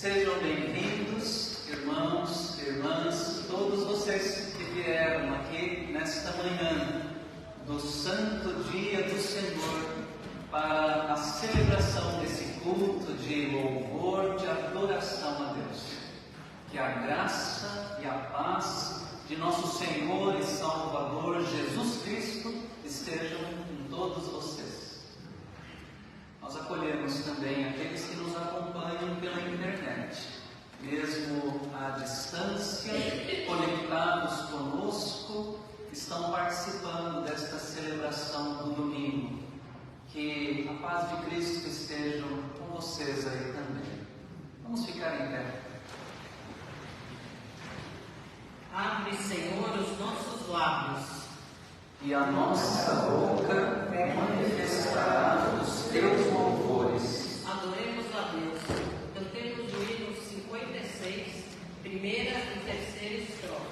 Sejam bem-vindos, irmãos, irmãs, todos vocês que vieram aqui nesta manhã do Santo Dia do Senhor para a celebração desse culto de louvor, de adoração a Deus. Que a graça e a paz de nosso Senhor e Salvador Jesus Cristo estejam com todos vocês. Nós acolhemos também aqueles que nos acompanham pela internet, mesmo à distância, conectados conosco, estão participando desta celebração do domingo. Que a paz de Cristo esteja com vocês aí também. Vamos ficar em pé. Abre, Senhor, os nossos lábios, e a nossa boca manifestará os teus louvores. Adoremos a Deus. Cantemos o hino 56, primeira e terceira estrofe.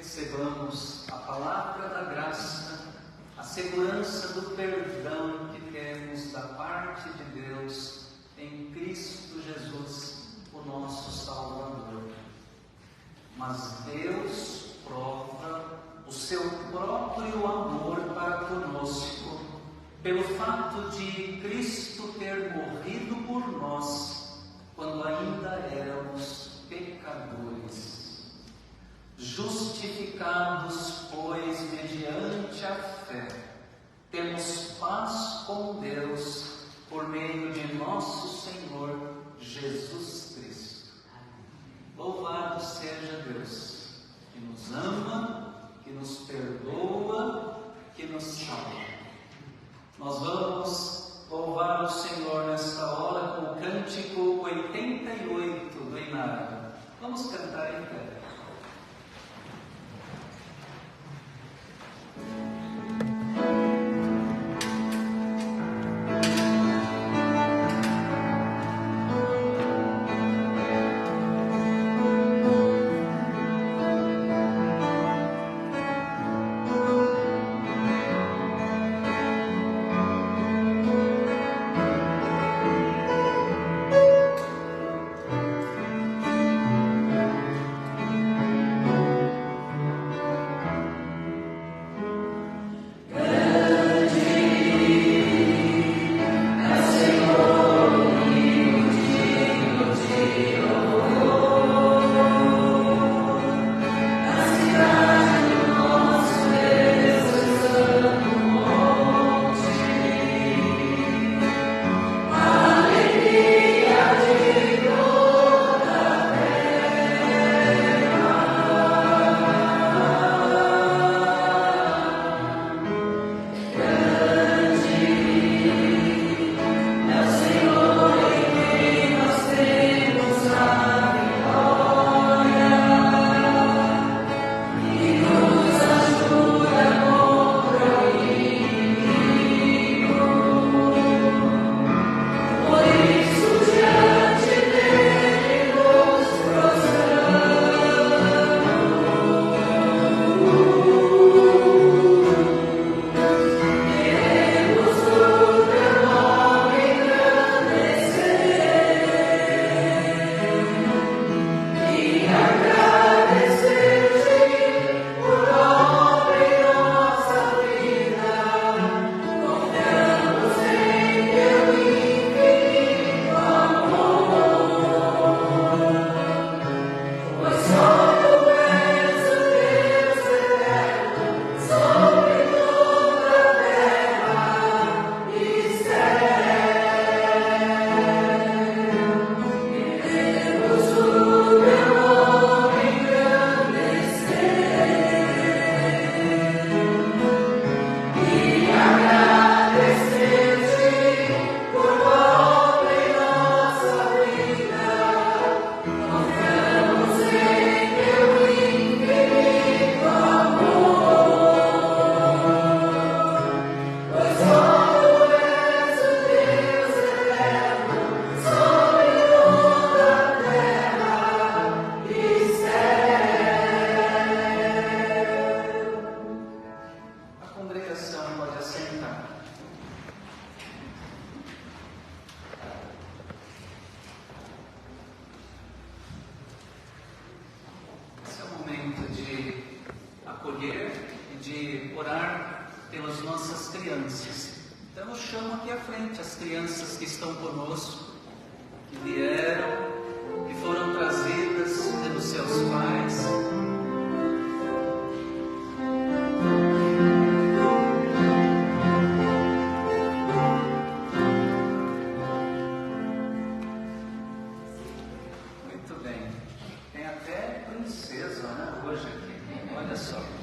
recebamos a palavra da graça, a segurança do perdão que temos da parte de Deus em Cristo Jesus, o nosso Salvador. Mas Deus prova o seu próprio amor para conosco, pelo fato de Cristo ter morrido por nós, quando ainda éramos pecadores. Justificados, pois, mediante a fé, temos paz com Deus, por meio de nosso Senhor Jesus Cristo. Louvado seja Deus, que nos ama, que nos perdoa, que nos salva. Nós vamos louvar o Senhor nesta hora com o cântico 88 do Inário. Vamos cantar em pé.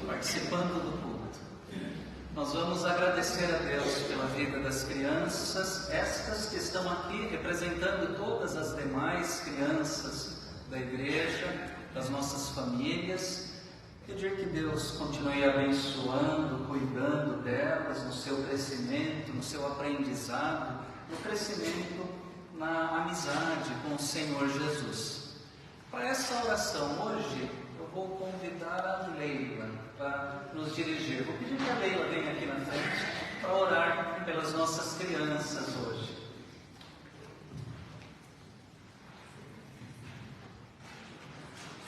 Participando do culto. Nós vamos agradecer a Deus pela vida das crianças, estas que estão aqui representando todas as demais crianças da igreja, das nossas famílias. Pedir que Deus continue abençoando, cuidando delas no seu crescimento, no seu aprendizado, no crescimento na amizade com o Senhor Jesus. Para essa oração hoje, eu vou convidar a Leila para nos dirigir. Vou pedir que a Leila venha aqui na frente para orar pelas nossas crianças hoje.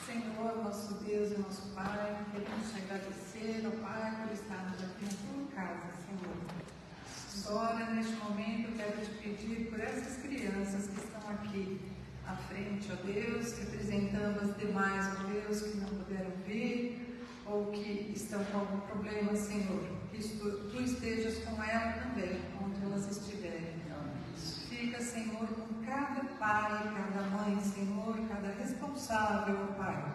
Senhor, nosso Deus e nosso Pai, queremos te agradecer, ó Pai, por estarmos aqui na tua casa, Senhor. Agora, neste momento, quero te pedir por essas crianças que estão aqui à frente, ó Deus, representando as demais, ó Deus, que não puderam vir ou que estão com algum problema, Senhor. Que tu estejas com elas também, onde elas estiverem. Fica, Senhor, com cada pai, cada mãe, Senhor, cada responsável, ó Pai,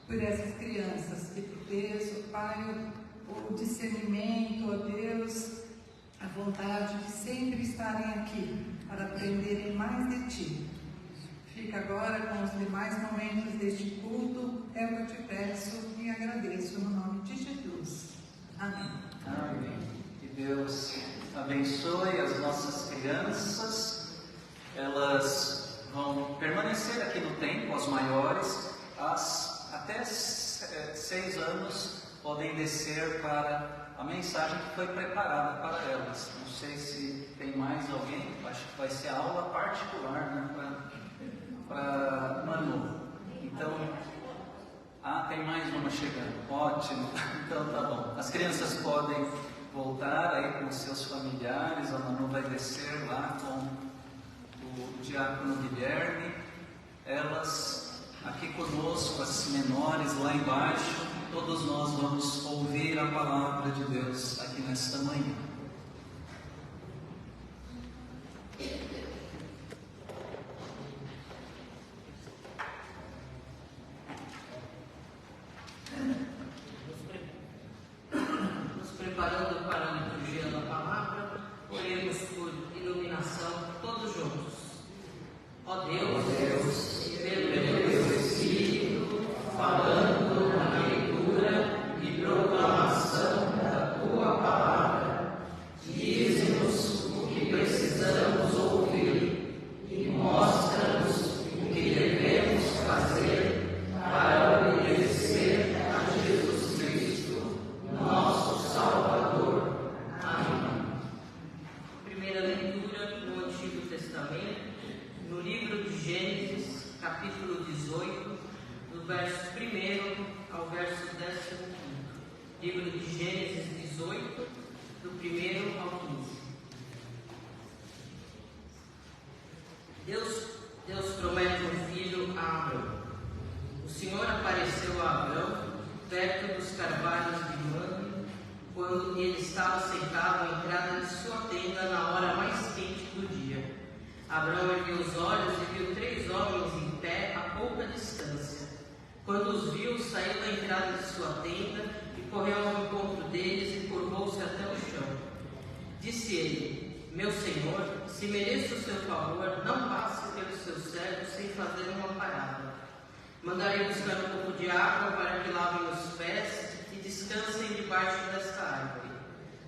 por essas crianças. Que tu dês, ó Pai, o discernimento, ó Deus, a vontade de sempre estarem aqui para aprenderem mais de Ti. Fica agora com os demais momentos deste culto, é o que eu te peço e agradeço no nome de Jesus. Amém. Amém. Que Deus abençoe as nossas crianças. Elas vão permanecer aqui no tempo, as maiores, até 6 anos podem descer para a mensagem que foi preparada para elas. Não sei se tem mais alguém, acho que vai ser a aula particular, né, para Manu. Então, tem mais uma chegando, ótimo, então tá bom. As crianças podem voltar aí com seus familiares, a Manu vai descer lá com o diácono Guilherme, elas aqui conosco, as menores lá embaixo, todos nós vamos ouvir a palavra de Deus aqui nesta manhã. Nos preparando para a liturgia da palavra, oremos por iluminação todos juntos. Ó Deus, pelo teu Espírito, falando na leitura e proclamação da tua palavra, dize-nos o que precisamos ouvir e mostra-nos o que devemos fazer para obedecer a Jesus Cristo, nosso Salvador. Amém. Primeira leitura no Antigo Testamento, no livro de Gênesis, capítulo 18, do verso 1 ao verso 15. Livro de Gênesis 18, do 1 ao 15. Deus promete um filho a Abrão. O Senhor apareceu a Abrão perto dos carvalhos de Mamre, quando ele estava sentado à entrada de sua tenda na hora mais quente do dia. Abrão ergueu os olhos e viu 3 homens em pé a pouca distância. Quando os viu, saiu da entrada de sua tenda e correu ao encontro deles e curvou-se até o chão. Disse ele: Meu Senhor, se mereço o seu favor, não passe pelos seus servos sem fazer uma parada. Mandarei buscar um pouco de água para que lavem os pés e descansem debaixo desta árvore.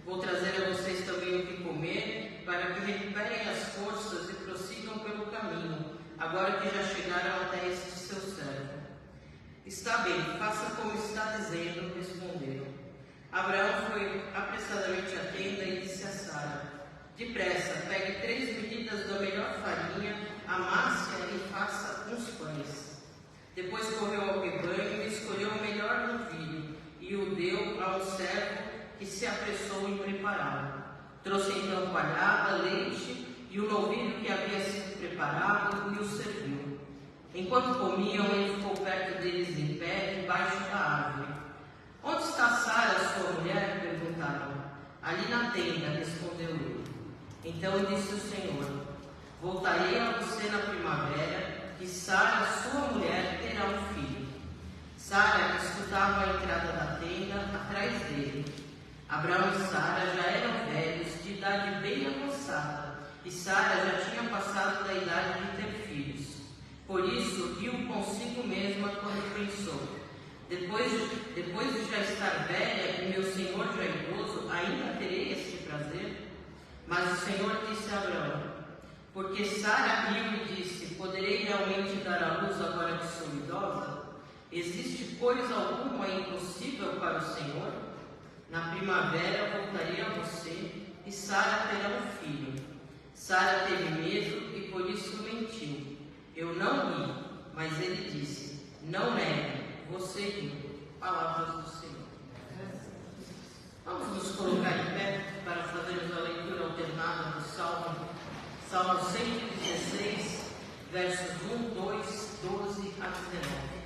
Vou trazer a vocês também o que comer, para que recuperem as forças e prossigam pelo caminho, agora que já chegaram até este seu servo. Está bem, faça como está dizendo, responderam. Abraão foi apressadamente à tenda e disse a Sara: Depressa, pegue 3 medidas da melhor farinha, amasse-a e faça uns pães. Depois correu ao rebanho e escolheu o melhor novilho e o deu a um servo que se apressou em prepará-lo. Trouxe então palhada, leite e o novilho que havia sido preparado e o serviu. Enquanto comiam, ele ficou perto deles em pé, debaixo da árvore. Onde está Sara, sua mulher? Perguntaram. Ali na tenda, respondeu ele. Então disse o Senhor: Voltarei a você na primavera, e Sara, sua mulher, terá um filho. Sara escutava a entrada da tenda atrás dele. Abraão e Sara já eram velhos, de idade bem avançada, e Sara já tinha passado da idade de ter filhos. Por isso, riu consigo mesma quando pensou: depois de já estar velha e meu senhor já idoso, ainda terei este prazer? Mas o Senhor disse a Abraão: porque Sara riu e disse: poderei realmente dar à luz agora que sou idosa? Existe coisa alguma é impossível para o Senhor, na primavera voltarei a você e Sara terá um filho. Sara teve medo e por isso mentiu. Eu não ri, mas ele disse: não negue, você riu. Palavras do Senhor. Vamos nos colocar em pé para fazermos a leitura alternada do Salmo 116, versos 1, 2, 12 a 19.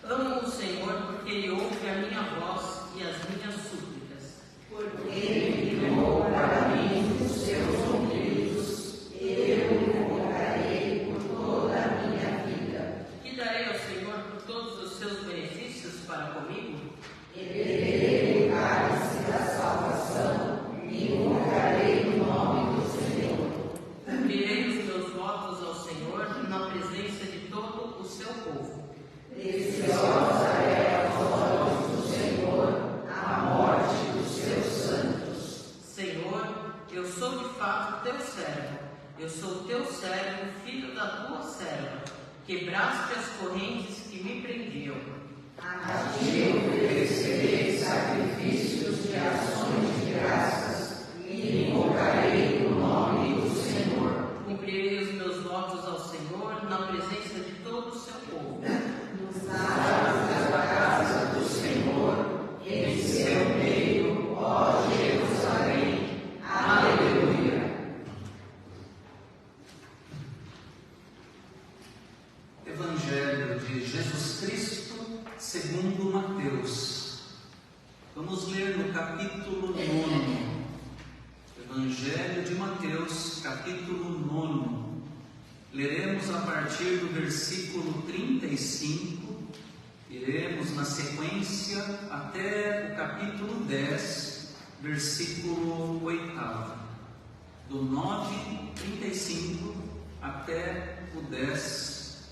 Amo o Senhor porque Ele ouve a minha voz e as minhas súplicas. Porque Ele criou para mim os seus ouvidos, eu invocarei por toda a minha vida. Que darei ao Senhor por todos os seus benefícios para comigo? Beberei o cálice da salvação e invocarei o nome do Senhor. Cumprirei os meus votos ao Senhor na presença de todo o seu povo. Preciosa é aos olhos do Senhor a morte dos seus santos. Senhor, eu sou de fato teu servo. Eu sou teu servo, filho da tua serva. Quebraste as correntes que me prendiam. A ti oferecerei sacrifícios de ações de graças e invocarei o nome do Senhor. Cumprirei os meus votos ao Senhor na presença de todo o seu povo. Nos atos da casa do Senhor, em seu meio, ó Jerusalém. Aleluia. Evangelho de Jesus Cristo segundo Mateus. Vamos ler no capítulo 9. Evangelho de Mateus, capítulo 9. Leremos a partir do versículo 35, iremos na sequência até o capítulo 10, versículo 8. Do 9, 35 até o 10,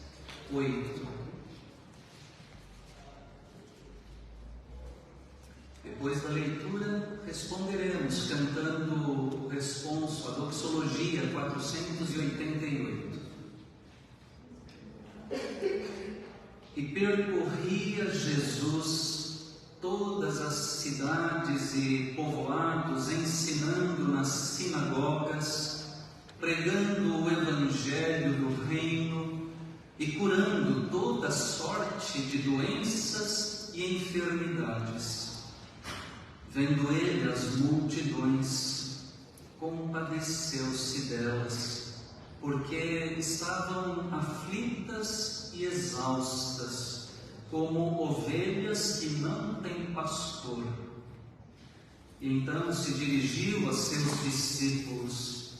8. Depois da leitura, responderemos cantando o responso, a doxologia 488. E percorria Jesus todas as cidades e povoados, ensinando nas sinagogas, pregando o evangelho do reino e curando toda sorte de doenças e enfermidades. Vendo ele as multidões, compadeceu-se delas, porque estavam aflitas e exaustas, como ovelhas que não têm pastor. Então se dirigiu a seus discípulos: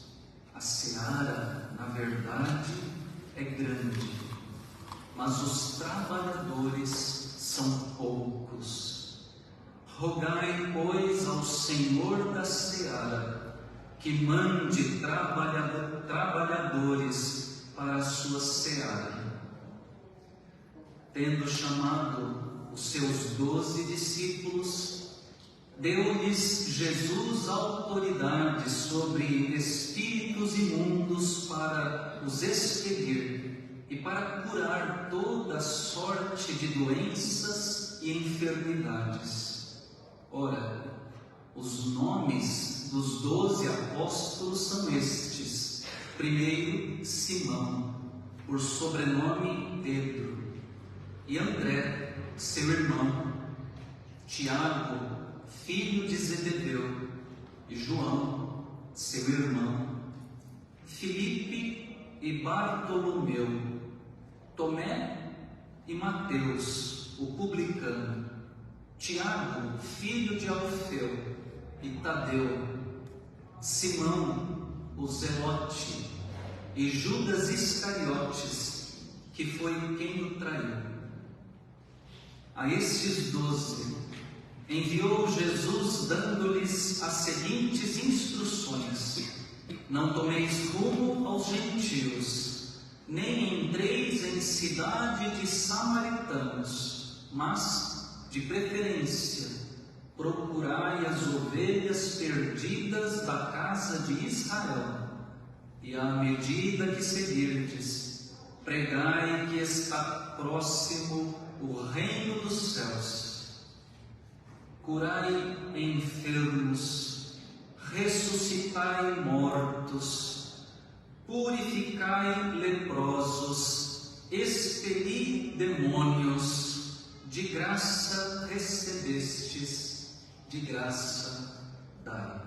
a seara, na verdade, é grande, mas os trabalhadores são poucos. Rogai, pois, ao Senhor da seara que mande trabalhadores para a sua seara. Tendo chamado os seus 12 discípulos, deu-lhes Jesus autoridade sobre espíritos imundos para os expelir e para curar toda sorte de doenças e enfermidades. Ora, os nomes dos 12 apóstolos são estes: primeiro, Simão, por sobrenome Pedro, e André, seu irmão, Tiago, filho de Zebedeu, e João, seu irmão, Filipe e Bartolomeu, Tomé e Mateus, o publicano, Tiago, filho de Alfeu, e Tadeu, Simão, o zelote, e Judas Iscariotes, que foi quem o traiu. A estes 12 enviou Jesus, dando-lhes as seguintes instruções: não tomeis rumo aos gentios, nem entreis em cidade de samaritanos, mas de preferência, procurai as ovelhas perdidas da casa de Israel, e à medida que seguirdes, pregai que está próximo o reino dos céus. Curai enfermos, ressuscitai mortos, purificai leprosos, expeli demônios, de graça recebestes, de graça dai.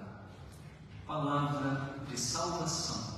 Palavra de salvação.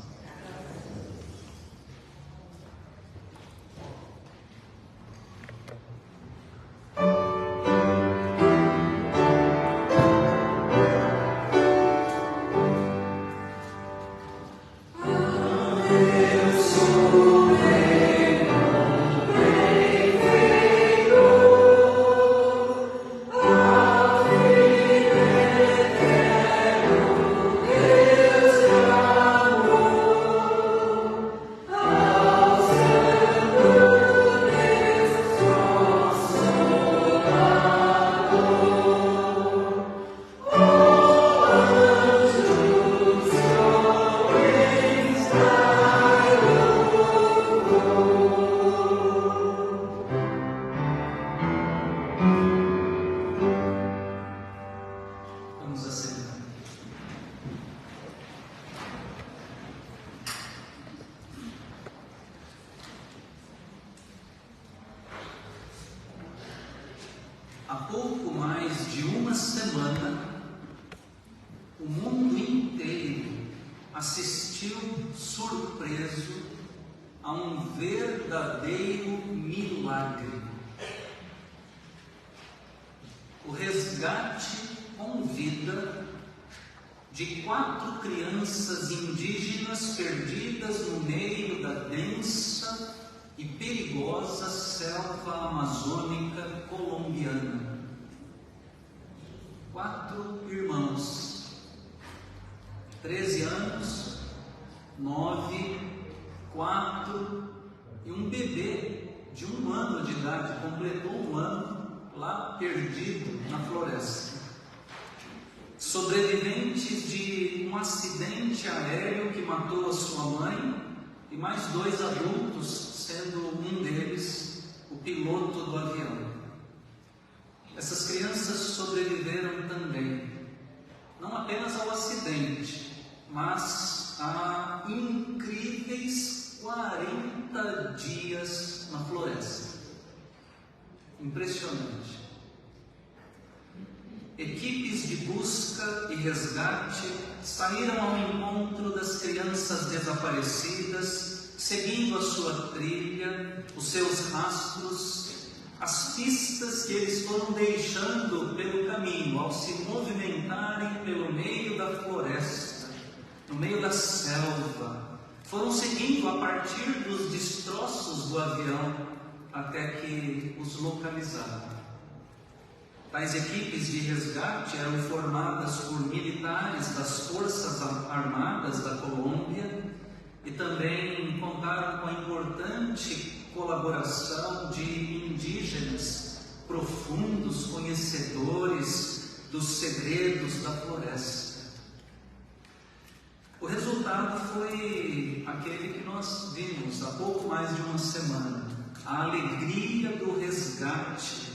Há pouco mais de uma semana, o mundo inteiro assistiu surpreso a um verdadeiro milagre. O resgate com vida de 4 crianças indígenas perdidas no meio da densa e perigosa selva amazônica colombiana. 4 irmãos, 13 anos, 9, 4 e um bebê de 1 ano de idade, completou 1 ano lá perdido na floresta. Sobreviventes de um acidente aéreo que matou a sua mãe e mais 2 adultos, sendo um deles o piloto do avião. Essas crianças sobreviveram também, não apenas ao acidente, mas a incríveis 40 dias na floresta. Impressionante. Equipes de busca e resgate saíram ao encontro das crianças desaparecidas, seguindo a sua trilha, os seus rastros, as pistas que eles foram deixando pelo caminho, ao se movimentarem pelo meio da floresta, no meio da selva. Foram seguindo a partir dos destroços do avião até que os localizaram. Tais equipes de resgate eram formadas por militares das Forças Armadas da Colômbia e também contaram com a importante colaboração de indígenas profundos conhecedores dos segredos da floresta. O resultado foi aquele que nós vimos há pouco mais de uma semana, a alegria do resgate.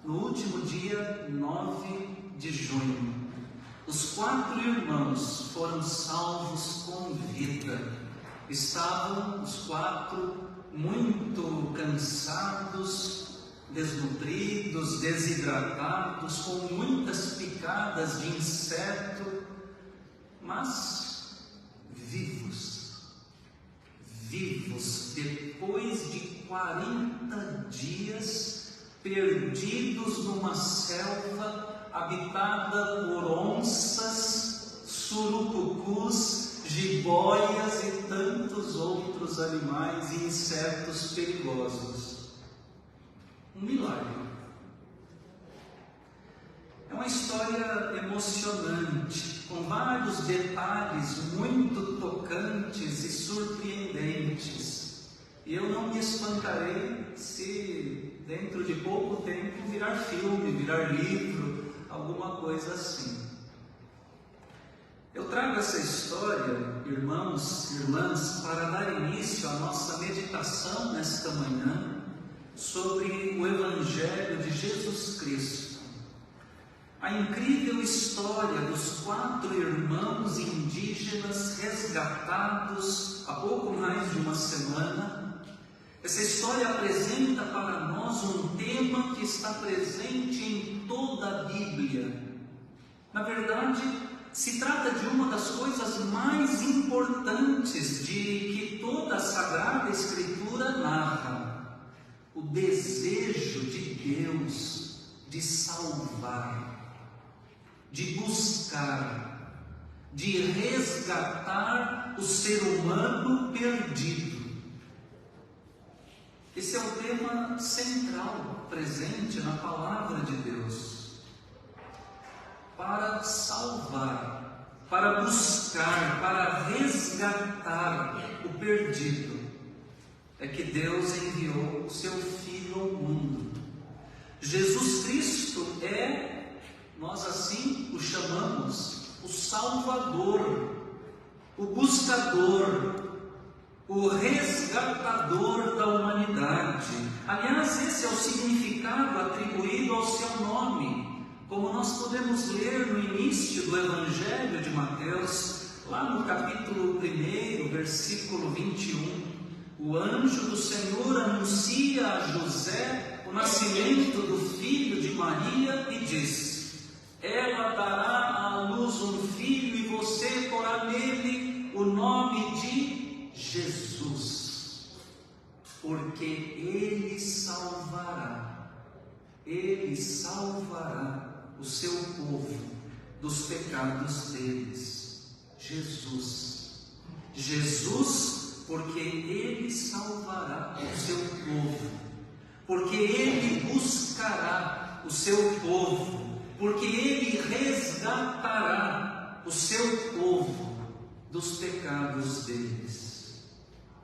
No último dia 9 de junho, os 4 irmãos foram salvos com vida. Estavam os 4 muito cansados, desnutridos, desidratados, com muitas picadas de inseto, mas vivos, depois de 40 dias perdidos numa selva habitada por onças, surucucus, jiboias e tantos outros animais e insetos perigosos. Um milagre. É uma história emocionante, com vários detalhes muito tocantes e surpreendentes. E eu não me espantarei se dentro de pouco tempo virar filme, virar livro, alguma coisa assim. Eu trago essa história, irmãos e irmãs, para dar início à nossa meditação nesta manhã, sobre o Evangelho de Jesus Cristo. A incrível história dos 4 irmãos indígenas resgatados há pouco mais de uma semana. Essa história apresenta para nós um tema que está presente em toda a Bíblia. Na verdade, se trata de uma das coisas mais importantes de que toda a Sagrada Escritura narra: o desejo de Deus de salvar, de buscar, de resgatar o ser humano perdido. Esse é o tema central presente na Palavra de Deus. Para salvar, para buscar, para resgatar o perdido, é que Deus enviou o seu Filho ao mundo. Jesus Cristo é, nós assim o chamamos, o Salvador, o buscador, o resgatador da humanidade. Aliás, esse é o significado atribuído ao seu nome. Como nós podemos ler no início do Evangelho de Mateus, lá no capítulo 1, versículo 21, o anjo do Senhor anuncia a José o nascimento do filho de Maria e diz: ela dará à luz um filho e você porá nele o nome de Jesus, porque ele salvará o seu povo dos pecados deles. Jesus, porque ele salvará o seu povo, porque ele buscará o seu povo, porque ele resgatará o seu povo dos pecados deles.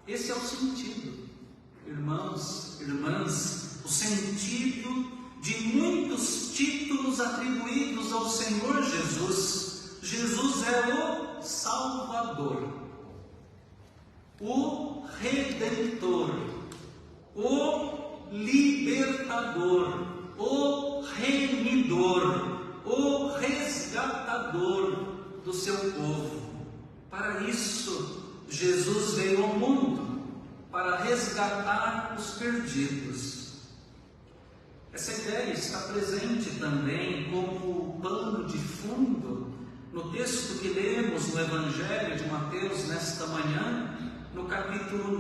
Esse é o sentido, irmãos, irmãs, o sentido de muitos títulos atribuídos ao Senhor Jesus. Jesus é o Salvador, o Redentor, o Libertador, o Remidor, o Resgatador do seu povo. Para isso, Jesus veio ao mundo, para resgatar os perdidos. Essa ideia está presente também como pano de fundo no texto que lemos no Evangelho de Mateus nesta manhã, no capítulo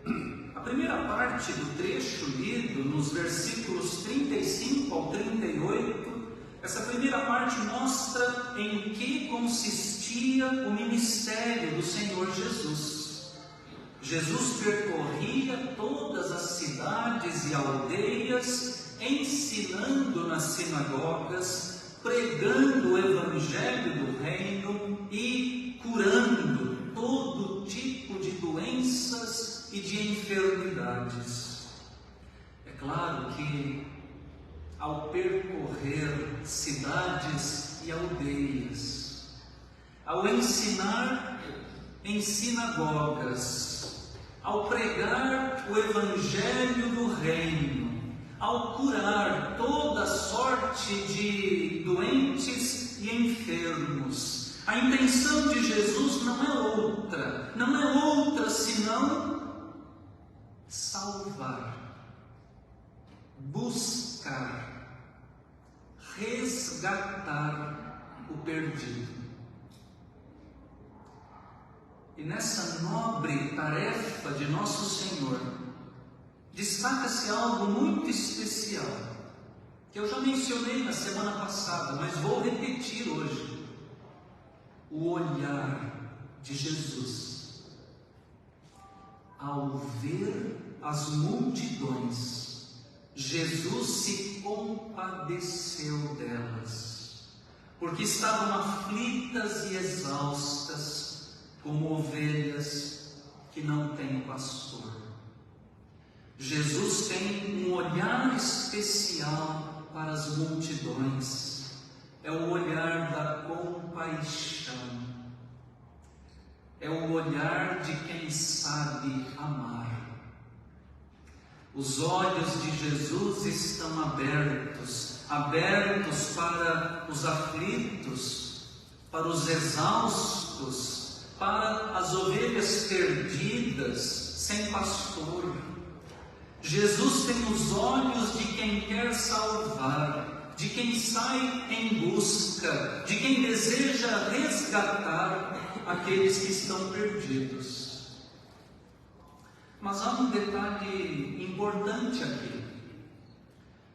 9. A primeira parte do trecho lido, nos versículos 35 ao 38, essa primeira parte mostra em que consistia o ministério do Senhor Jesus. Jesus percorria todas as cidades e aldeias, ensinando nas sinagogas, pregando o Evangelho do Reino e curando todo tipo de doenças e de enfermidades. É claro que, ao percorrer cidades e aldeias, ao ensinar em sinagogas, ao pregar o Evangelho do Reino, ao curar toda sorte de doentes e enfermos, a intenção de Jesus não é outra senão salvar, buscar, resgatar o perdido. E nessa nobre tarefa de Nosso Senhor, destaca-se algo muito especial, que eu já mencionei na semana passada, mas vou repetir hoje: o olhar de Jesus. Ao ver as multidões, Jesus se compadeceu delas, porque estavam aflitas e exaustas, como ovelhas que não têm pastor. Jesus tem um olhar especial para as multidões. É o olhar da compaixão. É o olhar de quem sabe amar. Os olhos de Jesus estão abertos para os aflitos, para os exaustos, para as ovelhas perdidas, sem pastor. Jesus tem os olhos de quem quer salvar, de quem sai em busca, de quem deseja resgatar aqueles que estão perdidos. Mas há um detalhe importante aqui.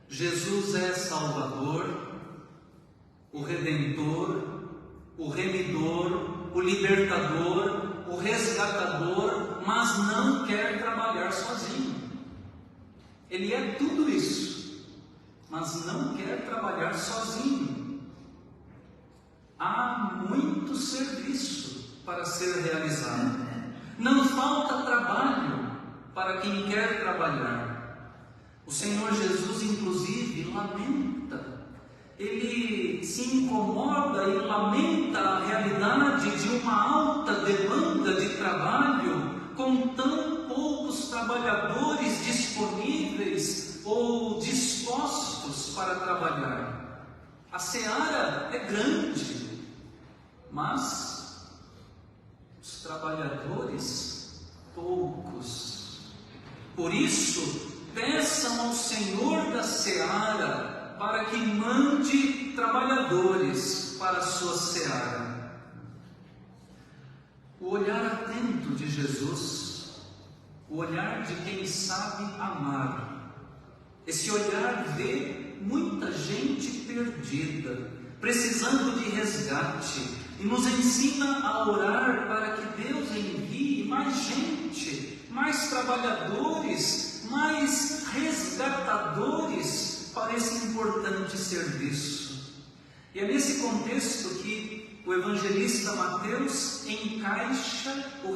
Jesus é Salvador, o Redentor, o Remidor, o Libertador, o Resgatador, mas não quer trabalhar sozinho. Ele é tudo isso, mas não quer trabalhar sozinho. Há muito serviço para ser realizado. Não falta trabalho para quem quer trabalhar. O Senhor Jesus, inclusive, lamenta. Ele se incomoda e lamenta a realidade de uma alta demanda de trabalho com tão poucos trabalhadores disponíveis ou dispostos para trabalhar. A seara é grande, mas os trabalhadores poucos. Por isso, peçam ao Senhor da seara para que mande trabalhadores para a sua seara. O olhar atento de Jesus, o olhar de quem sabe amar, esse olhar vê muita gente perdida, precisando de resgate, e nos ensina a orar para que Deus envie mais gente, mais trabalhadores, mais resgatadores para esse importante serviço. E é nesse contexto que o evangelista Mateus encaixa o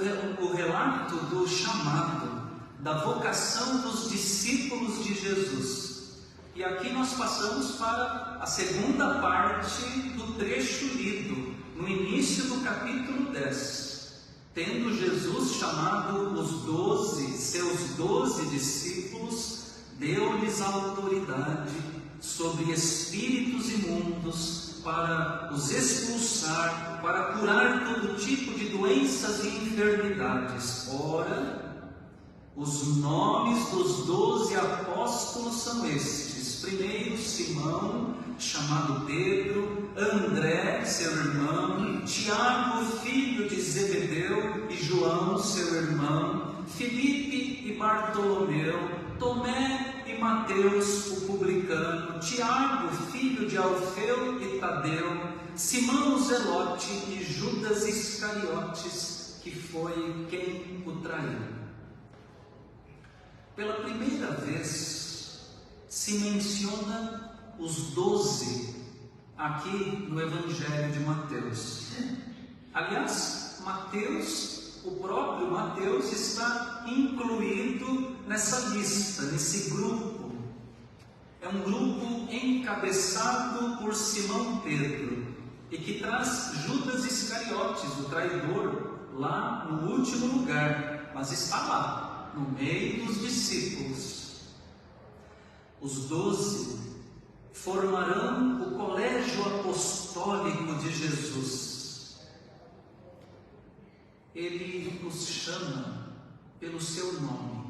relato do chamado, da vocação dos discípulos de Jesus. E aqui nós passamos para a segunda parte do trecho lido, no início do capítulo 10. Tendo Jesus chamado os 12, seus 12 discípulos, deu-lhes autoridade sobre espíritos imundos para os expulsar, para curar todo tipo de doenças e enfermidades. Ora, os nomes dos 12 apóstolos são estes: primeiro, Simão, chamado Pedro, André, seu irmão, Tiago, filho de Zebedeu, e João, seu irmão, Filipe e Bartolomeu, Tomé e Mateus, o publicano, Tiago, filho de Alfeu e Tadeu, Simão o Zelote e Judas Iscariotes, que foi quem o traiu. Pela primeira vez se menciona os 12 aqui no Evangelho de Mateus. Aliás, Mateus, o próprio Mateus, está incluído nessa lista, nesse grupo. É um grupo encabeçado por Simão Pedro e que traz Judas Iscariotes, o traidor, lá no último lugar, mas está lá, no meio dos discípulos. Os 12 formarão o colégio apostólico de Jesus. Ele os chama pelo seu nome.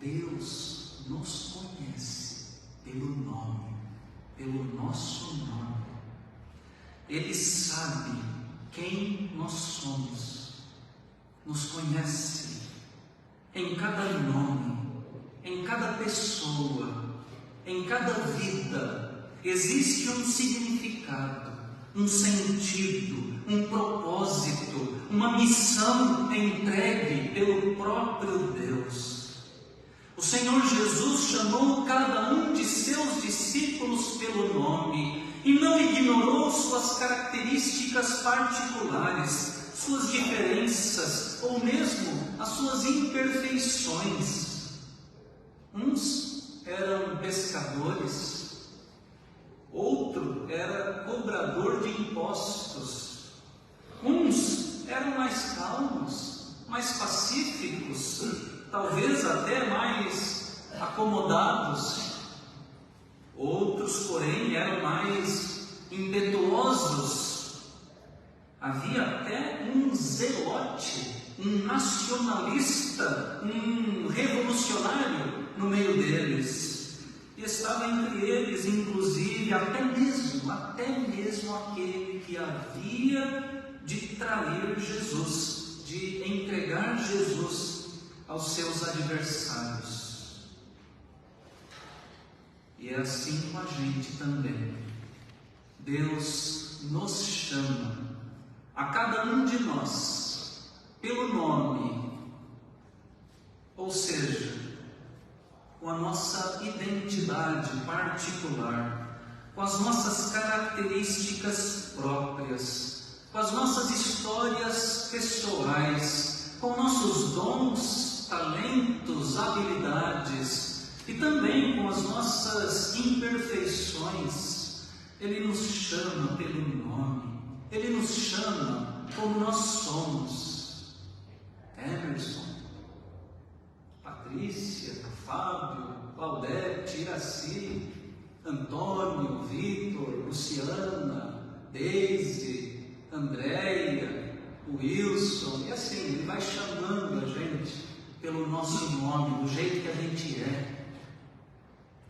Deus nos conhece pelo nome, pelo nosso nome. Ele sabe quem nós somos, nos conhece em cada nome, em cada pessoa, em cada vida. Existe um significado, um sentido, um propósito, uma missão entregue pelo próprio Deus. O Senhor Jesus chamou cada um de seus discípulos pelo nome e não ignorou suas características particulares, suas diferenças ou mesmo as suas imperfeições. Uns eram pescadores, outro era cobrador de impostos. Uns eram mais calmos, mais pacíficos, talvez até mais acomodados. Outros, porém, eram mais impetuosos. Havia até um zelote, um nacionalista, um revolucionário no meio deles. E estava entre eles, inclusive, até mesmo aquele que havia de trair Jesus, de entregar Jesus aos seus adversários. E é assim com a gente também. Deus nos chama, a cada um de nós, pelo nome, ou seja, com a nossa identidade particular, com as nossas características próprias, com as nossas histórias pessoais, com nossos dons, talentos, habilidades e também com as nossas imperfeições. Ele nos chama pelo nome, Ele nos chama como nós somos. Emerson, Patrícia, Fábio, Claudete, Iraci, Antônio, Vitor, Luciana, Deise, Andréia, Wilson, e assim, Ele vai chamando a gente pelo nosso nome, do jeito que a gente é,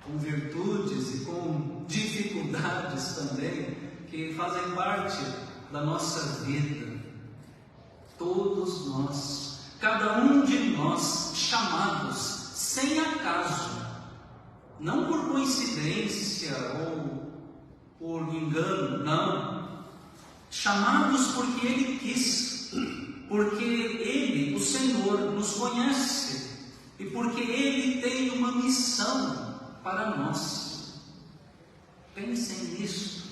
com virtudes e com dificuldades também, que fazem parte da nossa vida. Todos nós, cada um de nós, chamados sem acaso, não por coincidência ou por engano, não, chamados porque Ele quis, porque Ele, o Senhor, nos conhece e porque Ele tem uma missão para nós. Pensem nisso,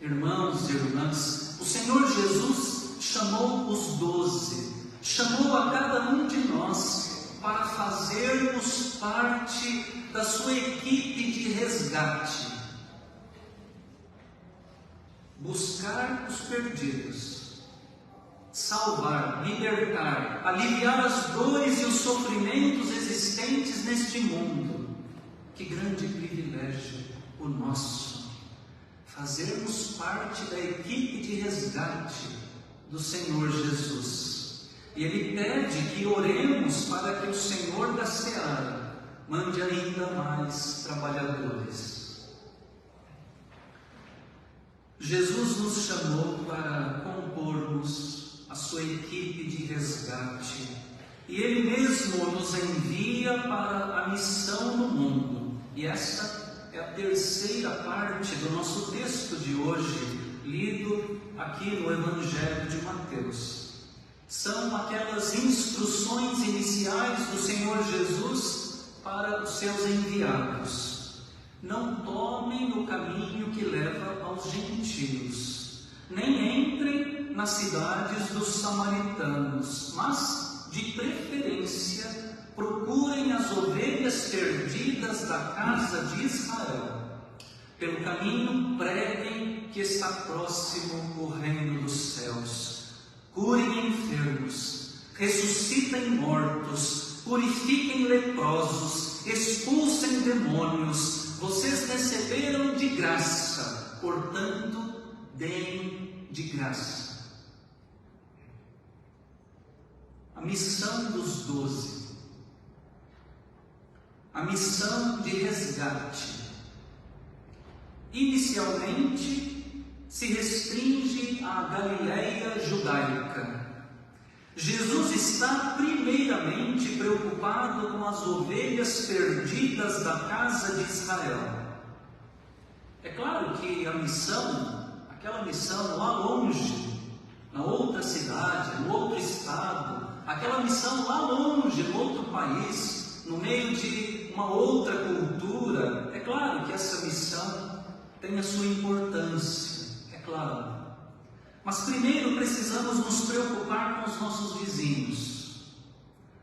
irmãos e irmãs. O Senhor Jesus chamou os 12, chamou a cada um de nós para fazermos parte da sua equipe de resgate, buscar os perdidos, salvar, libertar, aliviar as dores e os sofrimentos existentes neste mundo. Que grande privilégio o nosso, fazermos parte da equipe de resgate do Senhor Jesus. E Ele pede que oremos para que o Senhor da seara mande ainda mais trabalhadores. Jesus nos chamou para compormos a sua equipe de resgate, e Ele mesmo nos envia para a missão no mundo. E esta é a terceira parte do nosso texto de hoje, lido aqui no Evangelho de Mateus. São aquelas instruções iniciais do Senhor Jesus para os seus enviados. Não tomem o caminho que leva aos gentios, nem entrem nas cidades dos samaritanos, mas, de preferência, procurem as ovelhas perdidas da casa de Israel. Pelo caminho preguem que está próximo o reino dos céus. Curem enfermos, ressuscitem mortos, purifiquem leprosos, expulsem demônios. Vocês receberam de graça, portanto, deem de graça. A missão dos 12. A missão de resgate, inicialmente, se restringe à Galileia judaica. Jesus está primeiramente preocupado com as ovelhas perdidas da casa de Israel. É claro que a missão, aquela missão lá longe, na outra cidade, no outro estado, aquela missão lá longe, no outro país, no meio de uma outra cultura, é claro que essa missão tem a sua importância, é claro. Mas primeiro precisamos nos preocupar com os nossos vizinhos,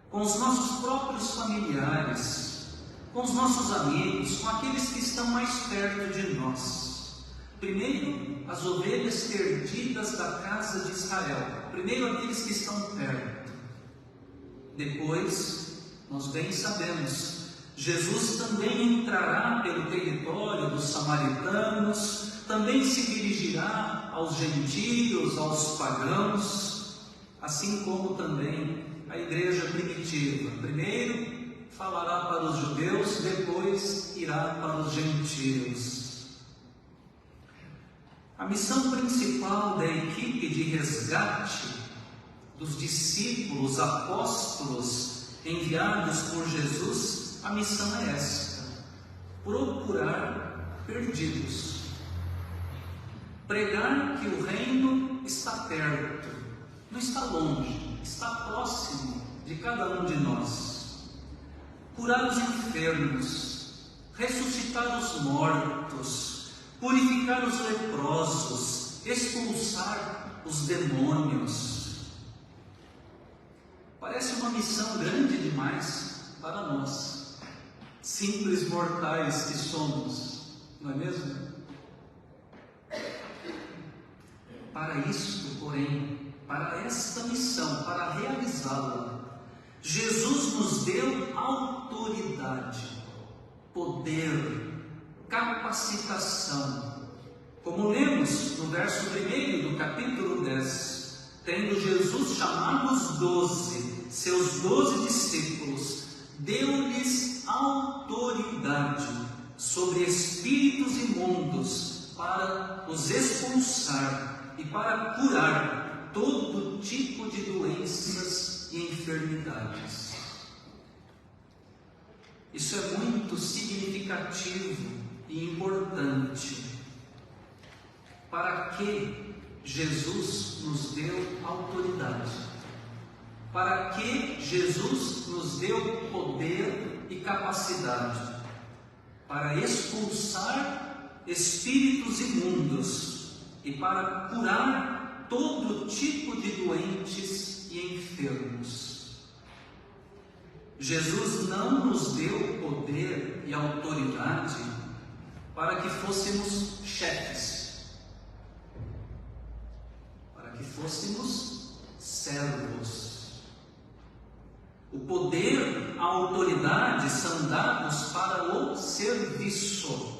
com os nossos próprios familiares, com os nossos amigos, com aqueles que estão mais perto de nós. Primeiro, as ovelhas perdidas da casa de Israel. Primeiro, aqueles que estão perto. Depois, nós bem sabemos, Jesus também entrará pelo território dos samaritanos, também se dirigirá aos gentios, aos pagãos, assim como também a igreja primitiva. Primeiro falará para os judeus, depois irá para os gentios. A missão principal da equipe de resgate dos discípulos apóstolos enviados por Jesus, a missão é esta: procurar perdidos, pregar que o reino está perto, não está longe, está próximo de cada um de nós, curar os enfermos, ressuscitar os mortos, purificar os leprosos, expulsar os demônios. Parece uma missão grande demais para nós, simples mortais que somos, não é mesmo? Para isto, porém, para esta missão, para realizá-la, Jesus nos deu autoridade, poder, capacitação. Como lemos no verso 1 do capítulo 10, tendo Jesus chamado os 12, seus 12 discípulos, deu-lhes autoridade sobre espíritos imundos para os expulsar e para curar todo tipo de doenças e enfermidades. Isso é muito significativo e importante. Para que Jesus nos deu autoridade? Para que Jesus nos deu poder e capacidade? Para expulsar espíritos imundos e para curar todo tipo de doentes e enfermos. Jesus não nos deu poder e autoridade para que fôssemos chefes, para que fôssemos servos. O poder, a autoridade são dados para o serviço.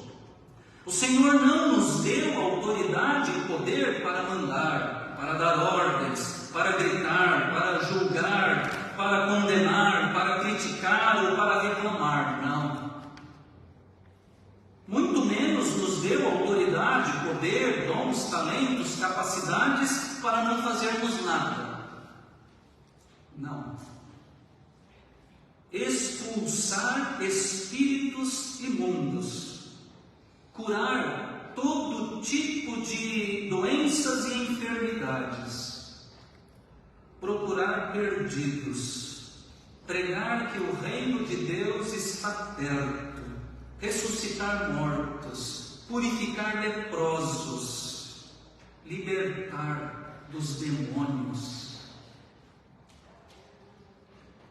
O Senhor não nos deu autoridade e poder para mandar, para dar ordens, para gritar, para julgar, para condenar, para criticar ou para reclamar. Não. Muito menos nos deu autoridade, poder, dons, talentos, capacidades para não fazermos nada. Não. Expulsar espíritos imundos, curar todo tipo de doenças e enfermidades, procurar perdidos, pregar que o reino de Deus está perto, ressuscitar mortos, purificar leprosos, libertar dos demônios.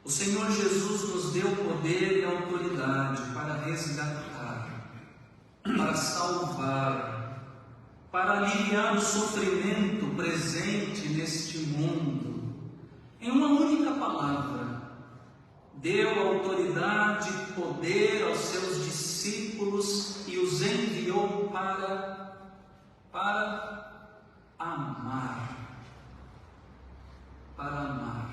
O Senhor Jesus nos deu poder e autoridade para resgatar, para salvar, para aliviar o sofrimento presente neste mundo. Em uma única palavra, deu autoridade e poder aos seus discípulos e os enviou para amar. Para amar.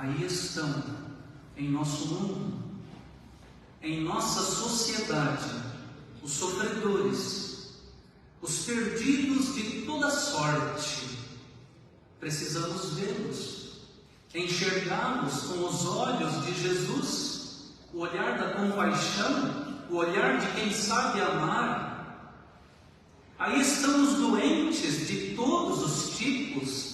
Aí estão, em nosso mundo, em nossa sociedade, os sofredores, os perdidos de toda sorte. Precisamos vê-los, enxergá-los com os olhos de Jesus, o olhar da compaixão, o olhar de quem sabe amar. Aí estão os doentes de todos os tipos,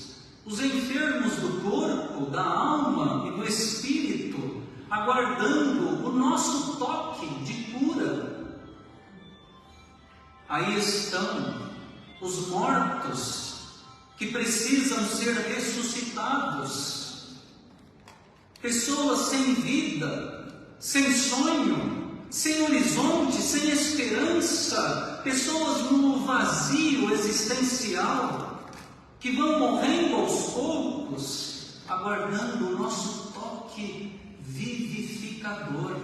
os enfermos do corpo, da alma e do espírito, aguardando o nosso toque de cura. Aí estão os mortos que precisam ser ressuscitados, pessoas sem vida, sem sonho, sem horizonte, sem esperança, pessoas no vazio existencial, que vão morrendo aos poucos, aguardando o nosso toque vivificador.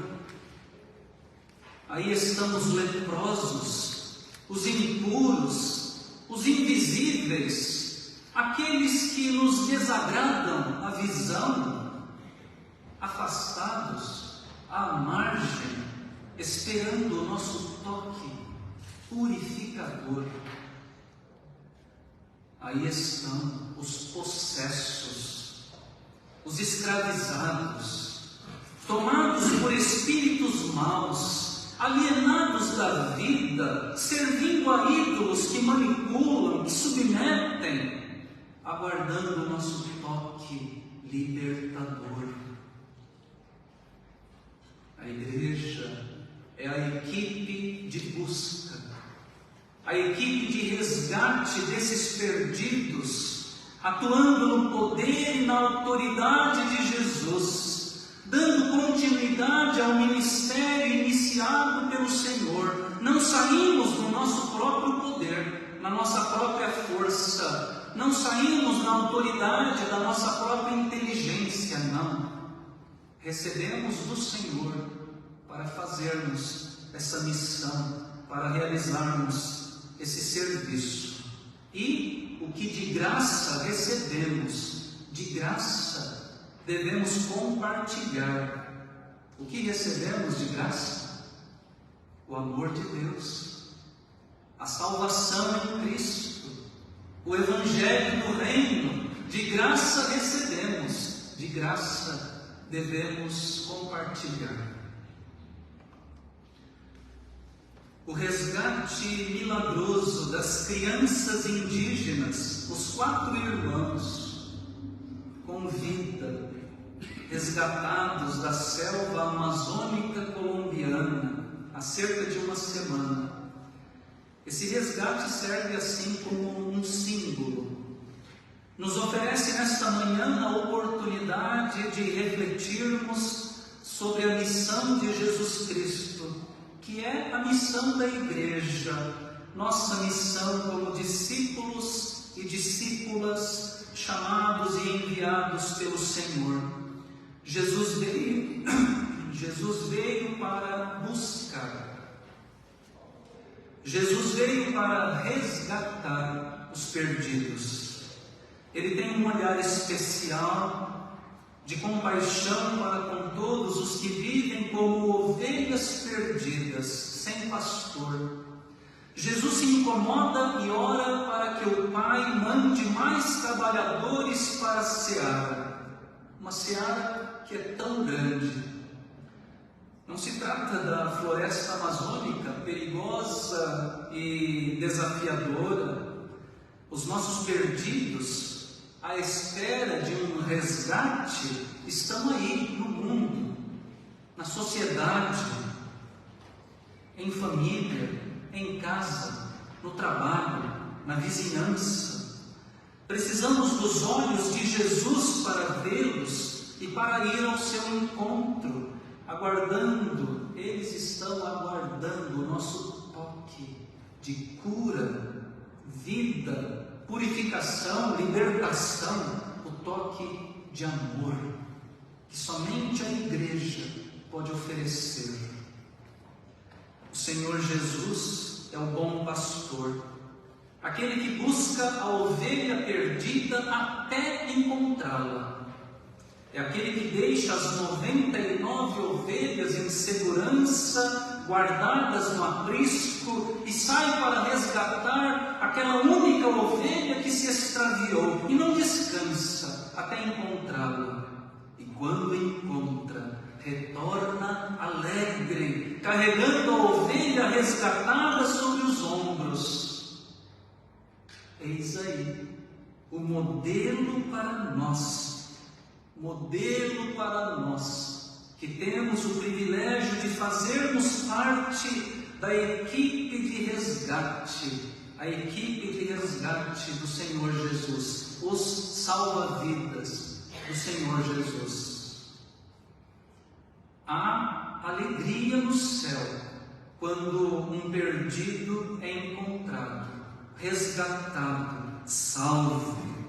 Aí estão os leprosos, os impuros, os invisíveis, aqueles que nos desagradam a visão, afastados, à margem, esperando o nosso toque purificador. Aí estão os possessos, os escravizados, tomados por espíritos maus, alienados da vida, servindo a ídolos que manipulam, que submetem, aguardando o nosso toque libertador. A igreja é a equipe de busca, a equipe de resgate desses perdidos, atuando no poder e na autoridade de Jesus, dando continuidade ao ministério iniciado pelo Senhor. Não saímos do nosso próprio poder, na nossa própria força, não saímos na autoridade da nossa própria inteligência, não. Recebemos do Senhor para fazermos essa missão, para realizarmos esse serviço. E o que de graça recebemos, de graça devemos compartilhar. O que recebemos de graça? O amor de Deus, a salvação em Cristo, o Evangelho do Reino. De graça recebemos, de graça devemos compartilhar. O resgate milagroso das crianças indígenas, os 4 irmãos, com vida, resgatados da selva amazônica colombiana, há cerca de uma semana. Esse resgate serve assim como um símbolo. Nos oferece nesta manhã a oportunidade de refletirmos sobre a missão de Jesus Cristo, que é a missão da igreja, nossa missão como discípulos e discípulas chamados e enviados pelo Senhor. Jesus veio para buscar, Jesus veio para resgatar os perdidos. Ele tem um olhar especial de compaixão para com todos os que vivem como ovelhas perdidas, sem pastor. Jesus se incomoda e ora para que o Pai mande mais trabalhadores para a seara, uma seara que é tão grande. Não se trata da floresta amazônica, perigosa e desafiadora. Os nossos perdidos, à espera de um resgate, estão aí no mundo, na sociedade, em família, em casa, no trabalho, na vizinhança. Precisamos dos olhos de Jesus para vê-los e para ir ao seu encontro, aguardando, eles estão aguardando o nosso toque de cura, vida, purificação, libertação, o toque de amor, que somente a igreja pode oferecer. O Senhor Jesus é o bom pastor, aquele que busca a ovelha perdida até encontrá-la. É aquele que deixa as 99 ovelhas em segurança, guardadas no aprisco, e sai para resgatar aquela única ovelha que se extraviou e não descansa até encontrá-la. E quando encontra, retorna alegre, carregando a ovelha resgatada sobre os ombros. Eis aí o modelo para nós. Modelo para nós, que temos o privilégio de fazermos parte da equipe de resgate, a equipe de resgate do Senhor Jesus, os salva-vidas do Senhor Jesus. Há alegria no céu quando um perdido é encontrado, resgatado, salvo.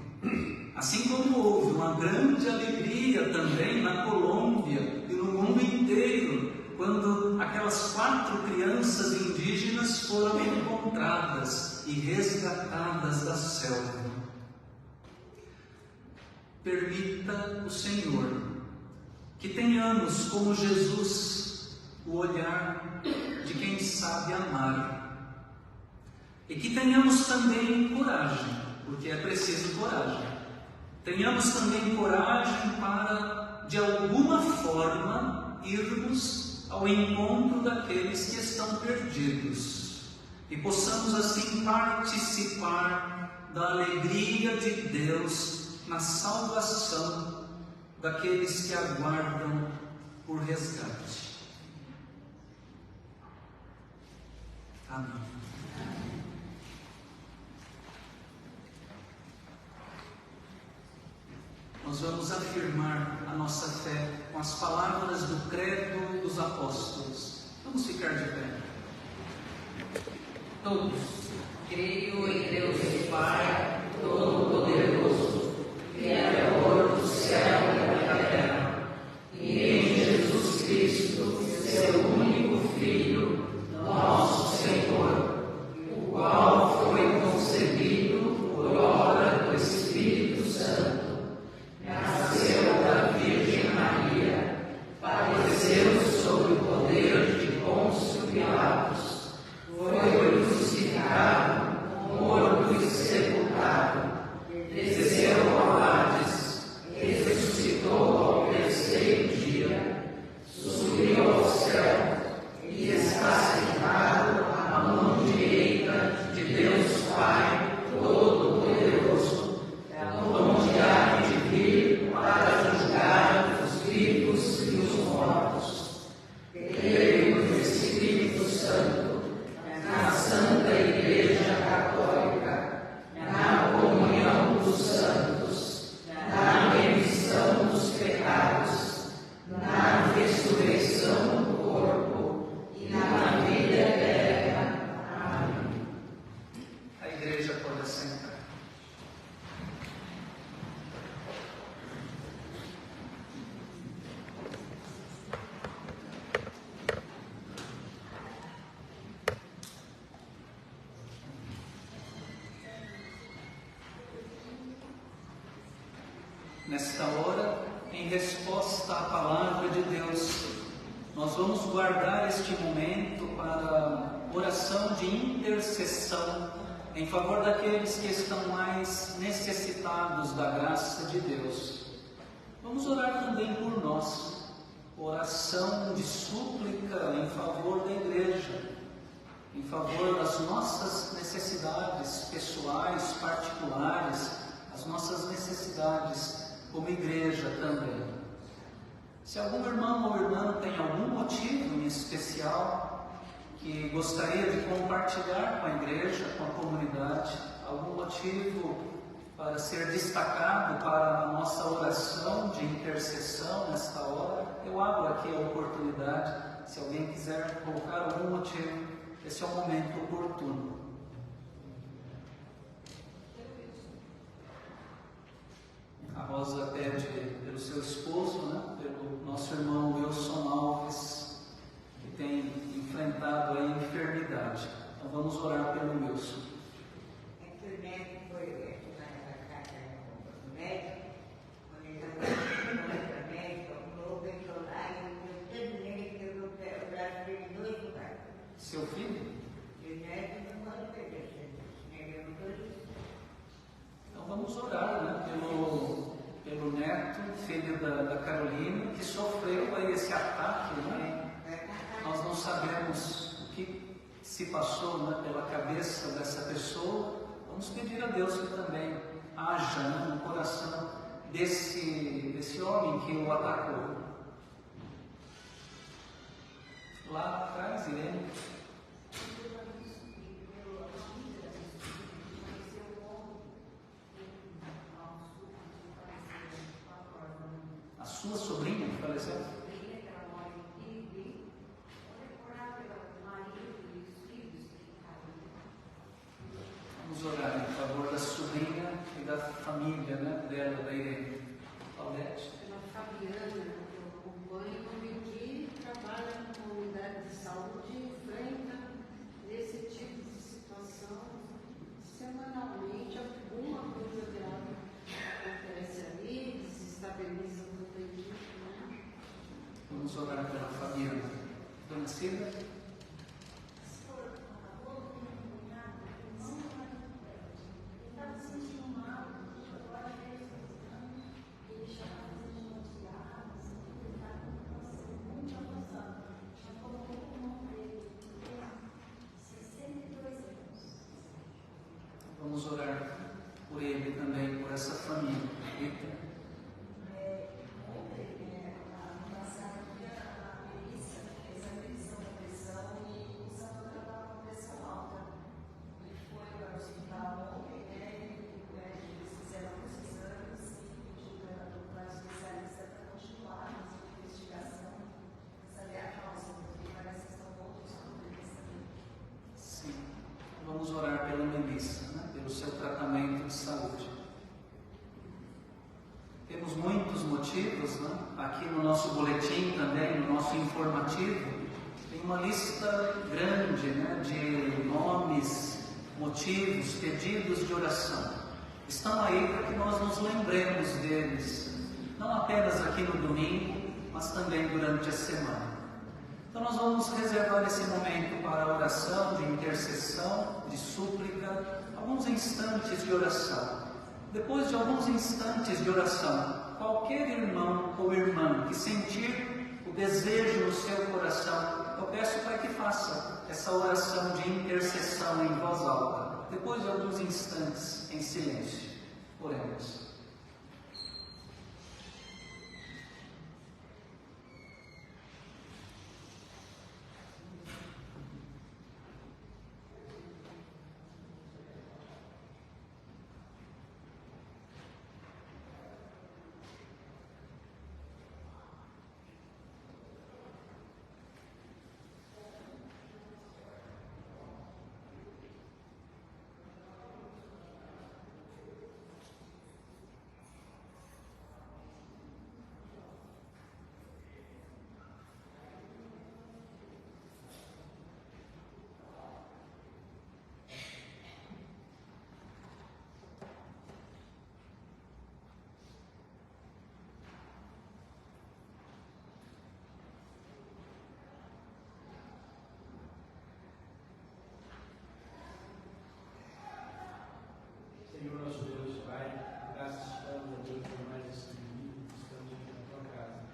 Assim como houve uma grande alegria também na Colômbia e no mundo inteiro, quando aquelas 4 crianças indígenas foram encontradas e resgatadas da selva. Permita o Senhor que tenhamos como Jesus o olhar de quem sabe amar, e que tenhamos também coragem, porque é preciso coragem. Tenhamos também coragem para, de alguma forma, irmos ao encontro daqueles que estão perdidos e possamos assim participar da alegria de Deus na salvação daqueles que aguardam por resgate. Amém. Nós vamos afirmar a nossa fé com as palavras do Credo dos Apóstolos. Vamos ficar de pé. Todos, creio em Deus Pai, Todo-Poderoso, Criador do céu e da terra, e em Jesus Cristo, seu único Filho, nosso Senhor, o qual foi concebido por obra do Espírito Santo. Nasceu da Virgem Maria, padeceu sob o poder de Pôncio Pilatos, foi crucificado, morto e sepultado, desceu ao Hades, ressuscitou ao 3º dia, subiu ao céu e está sentado à mão direita de Deus Pai Todo-Poderoso, onde há de vir para julgar os vivos e os mortos. Creio no Espírito Santo, na Santa Igreja Católica, na comunhão dos santos, na remissão dos pecados, na ressurreição do corpo e na vida eterna. Amém. A igreja pode assentar. Nesta hora, em resposta à palavra de Deus, nós vamos guardar este momento para oração de intercessão em favor daqueles que estão mais necessitados da graça de Deus. Vamos orar também por nós, oração de súplica em favor da igreja, em favor das nossas necessidades pessoais, particulares, as nossas necessidades como igreja também. Se algum irmão ou irmã tem algum motivo em especial que gostaria de compartilhar com a igreja, com a comunidade, algum motivo para ser destacado para a nossa oração de intercessão nesta hora, eu abro aqui a oportunidade. Se alguém quiser colocar algum motivo, esse é o momento oportuno. A Rosa pede pelo seu esposo, pelo nosso irmão Wilson Alves, que tem enfrentado a enfermidade. Então vamos orar pelo Wilson. É que o médico foi na casa do médico, quando ele estava para médico, colocou o lá e eu terminei que quebrou o braço dele em 2 lugares. Seu filho? E o médico não pode perder, ele Então vamos orar pelo neto, filho da Carolina, que sofreu aí esse ataque, Nós não sabemos o que se passou pela cabeça dessa pessoa. Vamos pedir a Deus que também haja no coração desse homem que o atacou. Lá atrás, Irene. A sua sobrinha que faleceu? Vamos orar em favor da sobrinha e da família, né, dela, da Irene. Paulette. Pela Fabiana, que eu acompanho, que trabalha com unidade de saúde e enfrenta esse tipo de situação semanalmente. Alguma coisa grave acontece ali, desestabiliza toda a equipe. Né? Vamos orar pela Fabiana. Dona Silvia? Vamos orar por ele também, por essa família. Rita? Sim. Vamos orar pela Melissa, né? Pelo seu tratamento de saúde. Temos muitos motivos, né? Aqui no nosso boletim também, no nosso informativo, tem uma lista grande, né, de nomes, motivos, pedidos de oração. Estão aí para que nós nos lembremos deles, não apenas aqui no domingo, mas também durante a semana. Então nós vamos reservar esse momento para a oração, de intercessão, de súplica, alguns instantes de oração. Depois de alguns instantes de oração, qualquer irmão ou irmã que sentir o desejo no seu coração, eu peço para que faça essa oração de intercessão em voz alta, depois de alguns instantes em silêncio. Oremos. Senhor nosso Deus e Pai, graças te damos a Deus por mais esse domingo que estamos aqui na tua casa.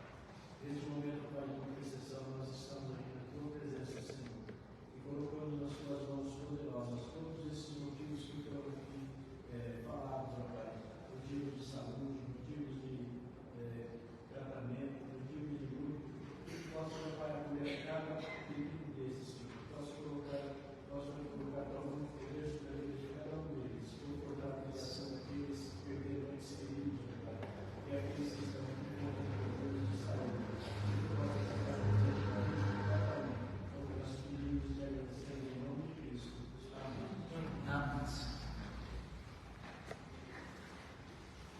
Neste momento, Pai, de intercessão, nós estamos aqui na tua presença, Senhor, e colocando nas tuas mãos poderosas todos esses motivos que foram aqui falados, ó Pai, motivos de saúde, motivos de tratamento, motivos de luto, que possa, Pai, acolher cada pedido desses, Senhor, que possa colocar tua mão de poder sobre a vida de cada um deles, confortar a criação daqueles que perderam entes queridos, ó Pai, e aqueles que estão aqui com problemas de saúde, que possa tratar com o tratamento, como nós pedimos e agradecemos em nome de Cristo. Amém. Amém.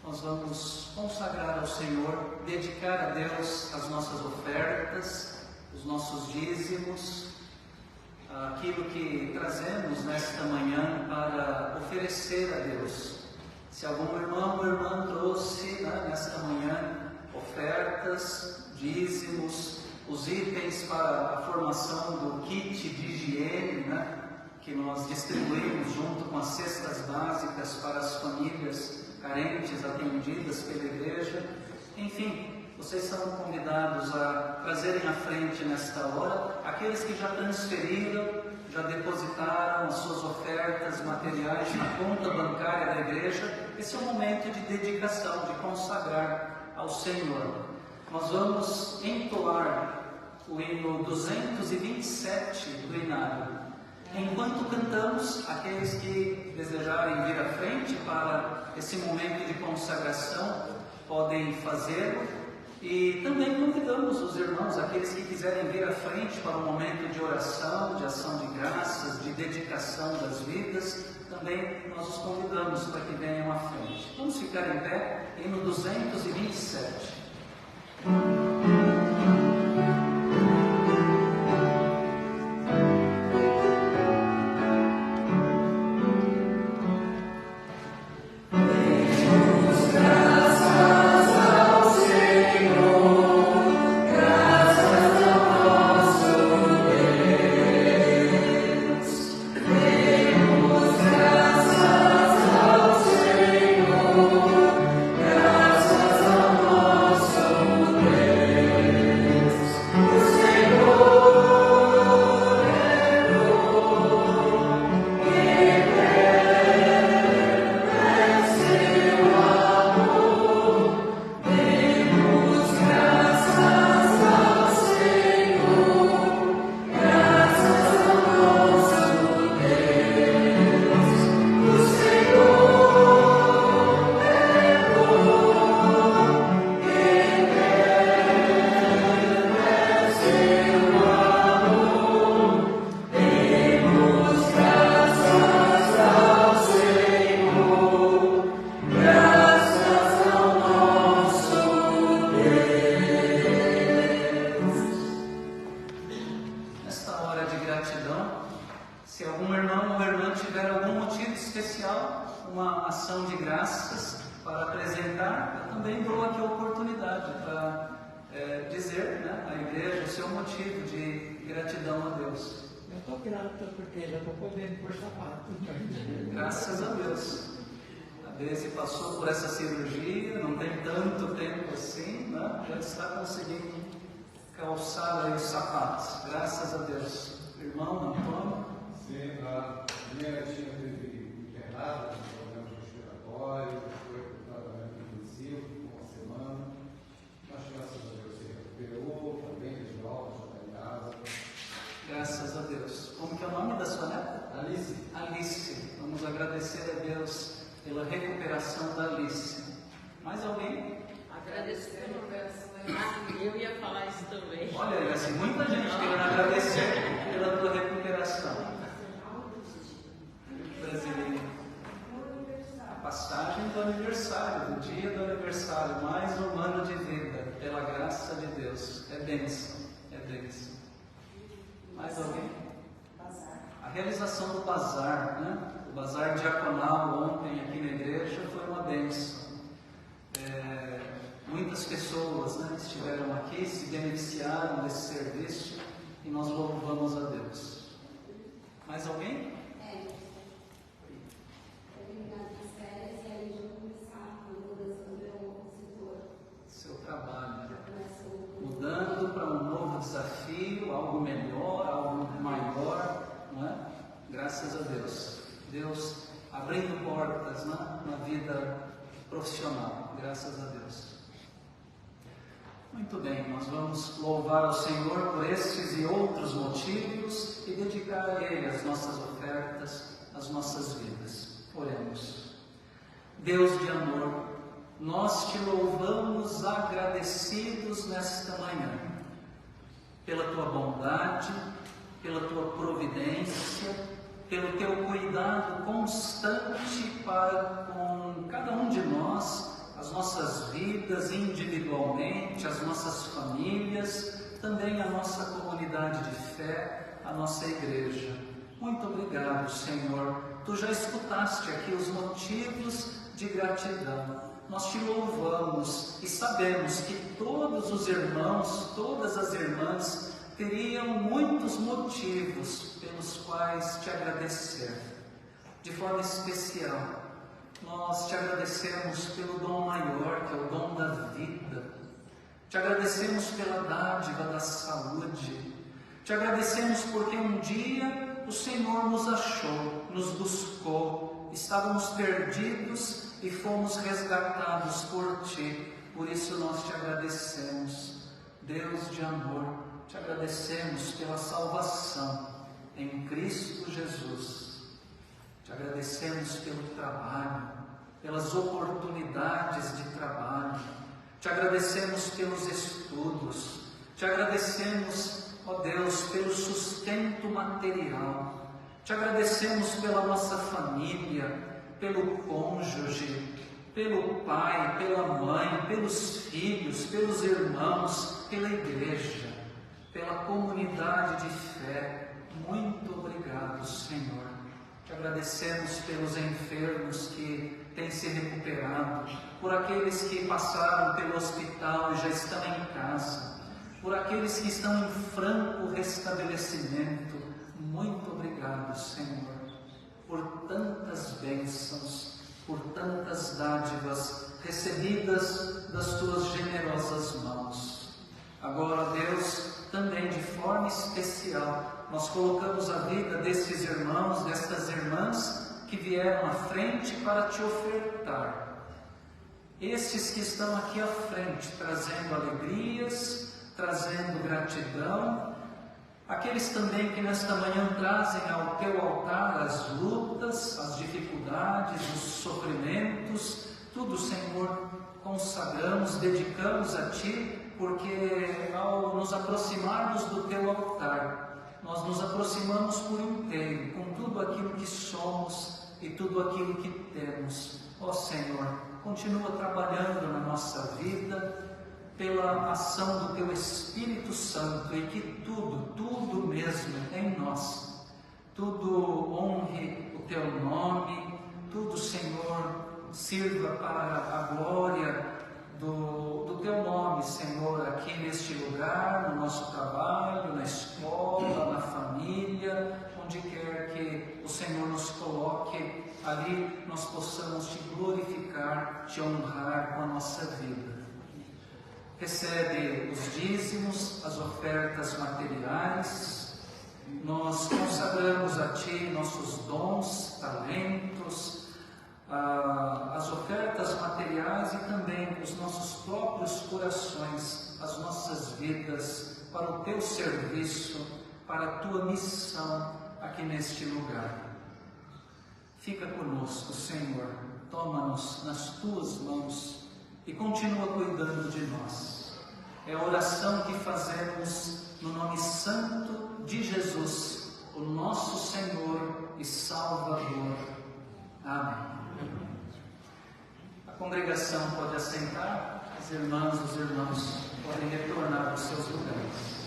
Nós vamos consagrar ao Senhor, dedicar a Deus as nossas ofertas, os nossos dízimos, aquilo que trazemos nesta manhã para oferecer a Deus. Se algum irmão ou irmã trouxe, né, nesta manhã ofertas, dízimos, os itens para a formação do kit de higiene, né, que nós distribuímos junto com as cestas básicas para as famílias carentes atendidas pela igreja. Enfim, vocês são convidados a trazerem à frente nesta hora aqueles que já transferiram, já depositaram as suas ofertas materiais na conta bancária da igreja. Esse é um momento de dedicação, de consagrar ao Senhor. Nós vamos entoar o hino 227 do Inário. Enquanto cantamos, aqueles que desejarem vir à frente para esse momento de consagração podem fazê-lo. E também convidamos os irmãos, aqueles que quiserem vir à frente para um momento de oração, de ação de graças, de dedicação das vidas, também nós os convidamos para que venham à frente. Vamos ficar em pé, hino 227. Se algum irmão ou irmã tiver algum motivo especial, uma ação de graças para apresentar, eu também dou aqui a oportunidade para dizer, né, à igreja o seu motivo de gratidão a Deus. Eu estou grato porque já estou podendo pôr sapato. Graças a Deus. A Daisy passou por essa cirurgia, não tem tanto tempo assim, né? Já está conseguindo calçar aí os sapatos. Graças a Deus. Irmão Antônio. Sim, a minha netinha teve internada com problemas respiratórios, foi para o tratamento intensivo por uma semana, mas graças a Deus se recuperou, está bem legal, já está em casa. Graças a Deus. Como que é o nome da sua neta? Alice. Alice. Vamos agradecer a Deus pela recuperação da Alice. Mais alguém? Agradecer pela operação. Eu ia falar isso também. Olha, assim, muita gente querendo agradecer pela tua recuperação. Brasileiro. A passagem do aniversário, do dia do aniversário, mais um ano de vida, pela graça de Deus. É bênção, é bênção. Mais alguém? A realização do bazar, né? O bazar diaconal ontem aqui na igreja foi uma bênção. Muitas pessoas, né, estiveram aqui, se beneficiaram desse serviço e nós louvamos a Deus. Mais alguém? Seu trabalho, mudando para um novo desafio, algo melhor, algo maior, não é? Graças a Deus. Deus abrindo portas, né, na vida profissional. Graças a Deus. Muito bem, nós vamos louvar ao Senhor por estes e outros motivos e dedicar a Ele as nossas ofertas, as nossas vidas. Oremos. Deus de amor, nós Te louvamos agradecidos nesta manhã, pela Tua bondade, pela Tua providência, pelo Teu cuidado constante para com cada um de nós, as nossas vidas individualmente, as nossas famílias, também a nossa comunidade de fé, a nossa igreja. Muito obrigado, Senhor. Tu já escutaste aqui os motivos de gratidão. Nós Te louvamos e sabemos que todos os irmãos, todas as irmãs teriam muitos motivos pelos quais Te agradecer. De forma especial, nós Te agradecemos pelo dom maior, que é o dom da vida. Te agradecemos pela dádiva da saúde. Te agradecemos porque um dia o Senhor nos achou, nos buscou. Estávamos perdidos e fomos resgatados por Ti. Por isso nós Te agradecemos. Deus de amor, Te agradecemos pela salvação em Cristo Jesus. Te agradecemos pelo trabalho, pelas oportunidades de trabalho. Te agradecemos pelos estudos, te agradecemos, ó Deus, pelo sustento material, te agradecemos pela nossa família, pelo cônjuge, pelo pai, pela mãe, pelos filhos, pelos irmãos, pela igreja, pela comunidade de fé. Muito obrigado, Senhor. Te agradecemos pelos enfermos que têm se recuperado, por aqueles que passaram pelo hospital e já estão em casa, por aqueles que estão em franco restabelecimento. Muito obrigado, Senhor, por tantas bênçãos, por tantas dádivas recebidas das Tuas generosas mãos. Agora, Deus, também de forma especial, nós colocamos a vida desses irmãos, destas irmãs que vieram à frente para Te ofertar. Estes que estão aqui à frente, trazendo alegrias, trazendo gratidão, aqueles também que nesta manhã trazem ao Teu altar as lutas, as dificuldades, os sofrimentos, tudo, Senhor, consagramos, dedicamos a Ti, porque ao nos aproximarmos do Teu altar, nós nos aproximamos por inteiro, com tudo aquilo que somos e tudo aquilo que temos. Ó Senhor, continua trabalhando na nossa vida, pela ação do Teu Espírito Santo, e que tudo mesmo em nós, tudo honre o Teu nome, tudo, Senhor, sirva para a glória do Teu nome, Senhor, aqui neste lugar, no nosso trabalho, na escola, na família, onde quer que o Senhor nos coloque, ali nós possamos Te glorificar, Te honrar com a nossa vida. Recebe os dízimos, as ofertas materiais. Nós consagramos a Ti nossos dons, talentos, as ofertas materiais e também os nossos próprios corações, as nossas vidas, para o Teu serviço, para a Tua missão aqui neste lugar. Fica conosco, Senhor, toma-nos nas Tuas mãos e continua cuidando de nós. É a oração que fazemos no nome santo de Jesus, o nosso Senhor e Salvador. Amém. A congregação pode assentar, as irmãs e os irmãos podem retornar aos seus lugares.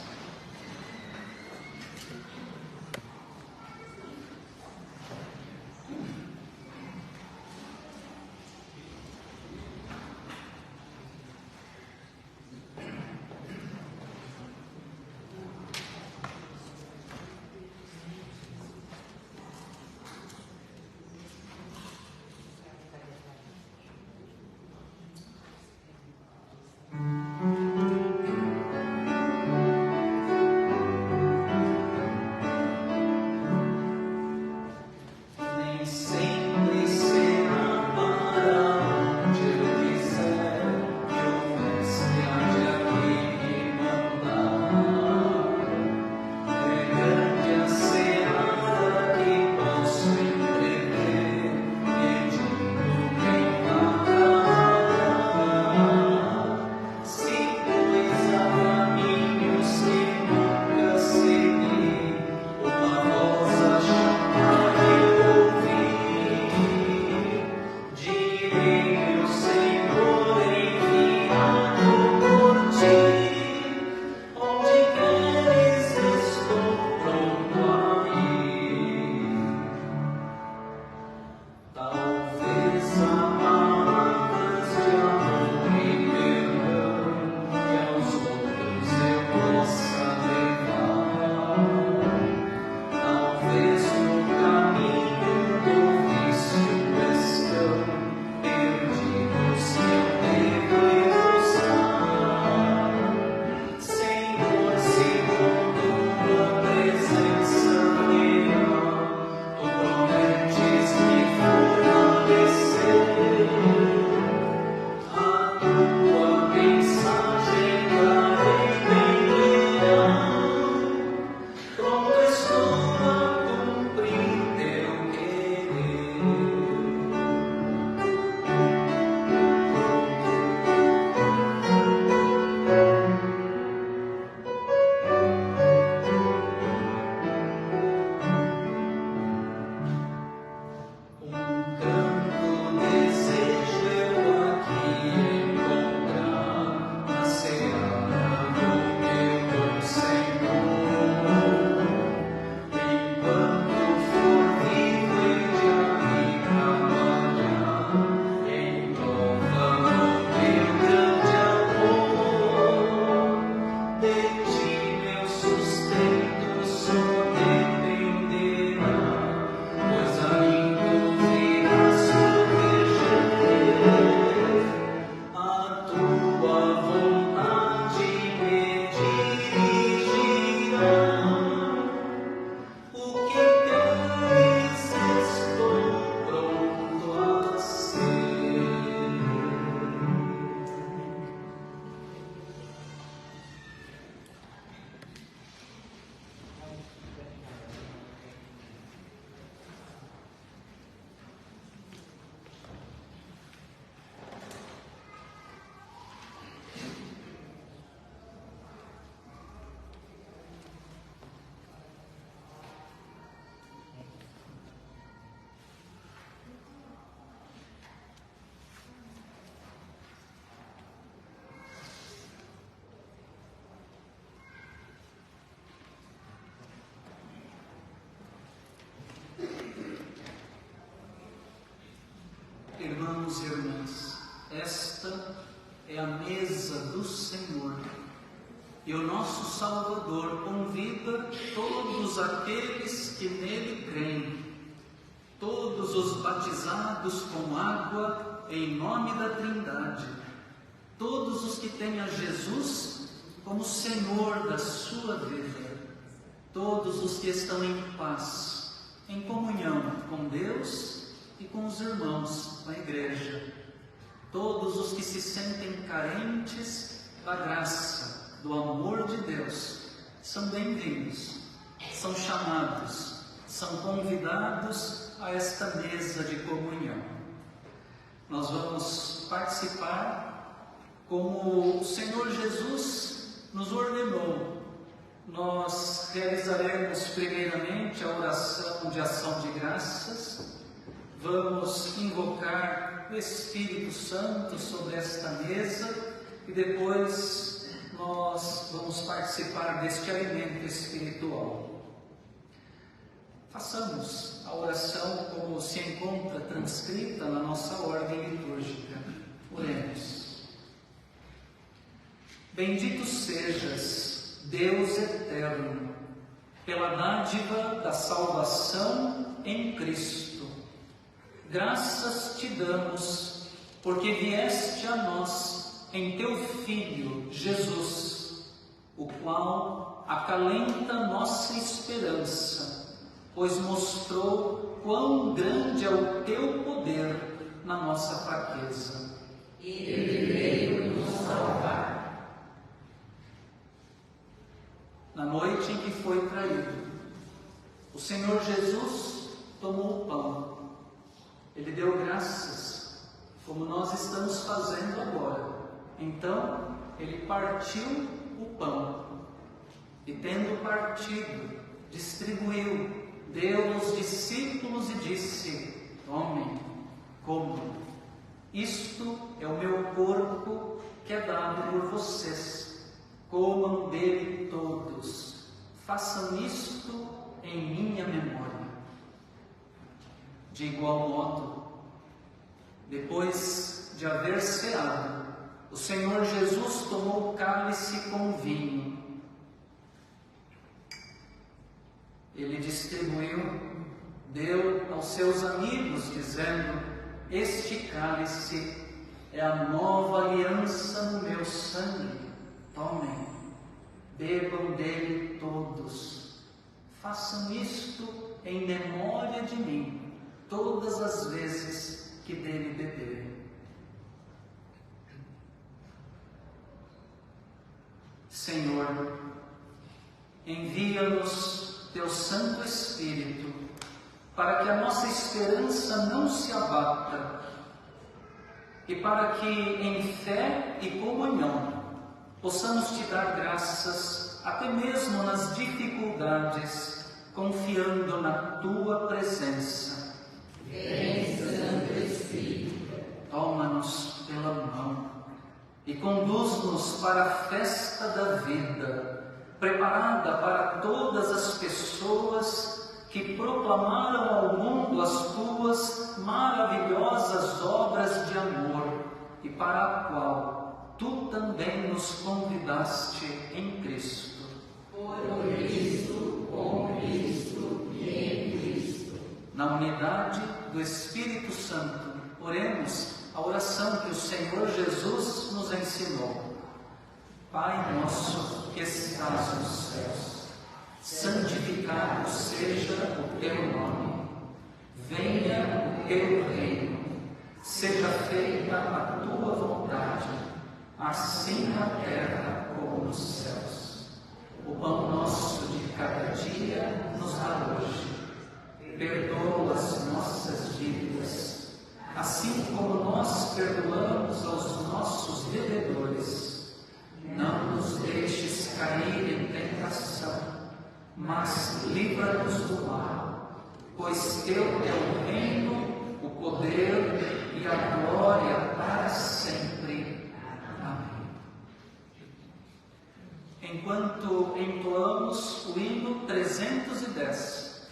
irmãos e irmãs, esta é a mesa do Senhor. E o nosso Salvador convida todos aqueles que nele creem, todos os batizados com água em nome da Trindade, todos os que têm a Jesus como Senhor da sua vida, todos os que estão em paz, em comunhão com Deus e com os irmãos, com a igreja, todos os que se sentem carentes da graça, do amor de Deus, são bem-vindos, são chamados, são convidados a esta mesa de comunhão. Nós vamos participar como o Senhor Jesus nos ordenou. Nós realizaremos primeiramente a oração de ação de graças, vamos invocar o Espírito Santo sobre esta mesa e depois nós vamos participar deste alimento espiritual. Façamos a oração como se encontra transcrita na nossa ordem litúrgica. Oremos. Bendito sejas, Deus eterno, pela dádiva da salvação em Cristo. Graças te damos, porque vieste a nós em teu Filho, Jesus, o qual acalenta nossa esperança, pois mostrou quão grande é o teu poder na nossa fraqueza. Ele veio nos salvar. Na noite em que foi traído, o Senhor Jesus tomou o pão. Ele deu graças, como nós estamos fazendo agora. Então, ele partiu o pão e, tendo partido, distribuiu, deu aos discípulos e disse: tomem, comam, isto é o meu corpo que é dado por vocês, comam dele todos, façam isto em minha memória. De igual modo, depois de haver ceado, o Senhor Jesus tomou o cálice com vinho. Ele distribuiu, deu aos seus amigos, dizendo: este cálice é a nova aliança no meu sangue. Tomem, bebam dele todos. Façam isto em memória de mim, todas as vezes que dele beberem. Senhor, envia-nos teu Santo Espírito, para que a nossa esperança não se abata, e para que em fé e comunhão possamos te dar graças, até mesmo nas dificuldades, confiando na tua presença. Vem, Santo Espírito, toma-nos pela mão e conduz-nos para a festa da vida, preparada para todas as pessoas que proclamaram ao mundo as tuas maravilhosas obras de amor e para a qual tu também nos convidaste em Cristo. por Cristo, com Cristo e em Cristo. Na unidade do Espírito Santo, oremos a oração que o Senhor Jesus nos ensinou. Pai nosso que estás nos céus, santificado seja o teu nome. Venha o teu reino. Seja feita a tua vontade, assim na terra como nos céus. O pão nosso de cada dia nos dá hoje. Perdoa as nossas dívidas, assim como nós perdoamos aos nossos devedores. Não nos deixes cair em tentação, mas livra-nos do mal, pois teu é o reino, o poder e a glória para sempre. Amém. Enquanto entoamos o hino 310,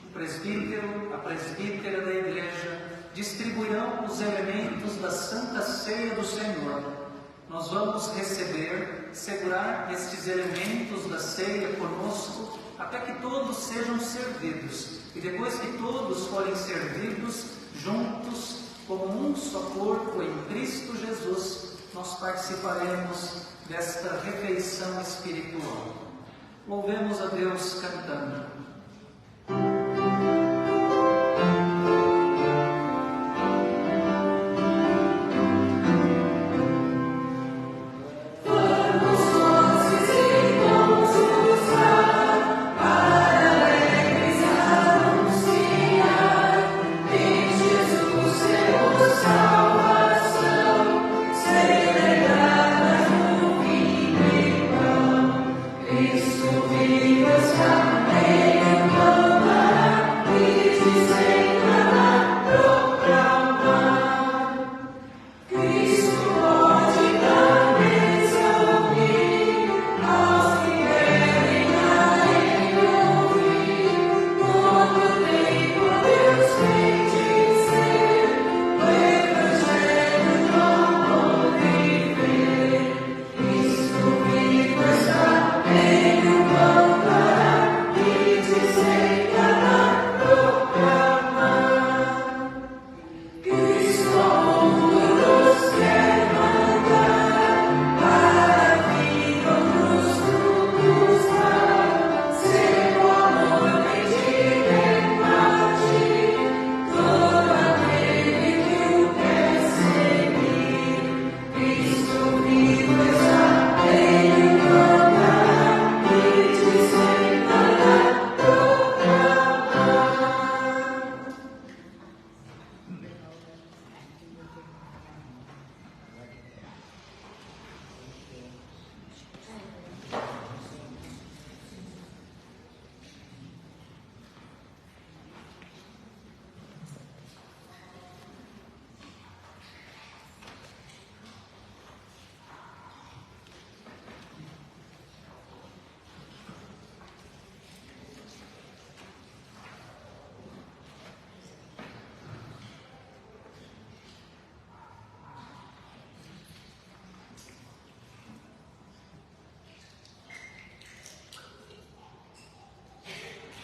o presbítero, a presbítera da igreja, distribuirão os elementos da Santa Ceia do Senhor. Nós vamos receber, segurar estes elementos da ceia conosco, até que todos sejam servidos. E depois que todos forem servidos, juntos, como um só corpo em Cristo Jesus, nós participaremos desta refeição espiritual. Louvemos a Deus cantando.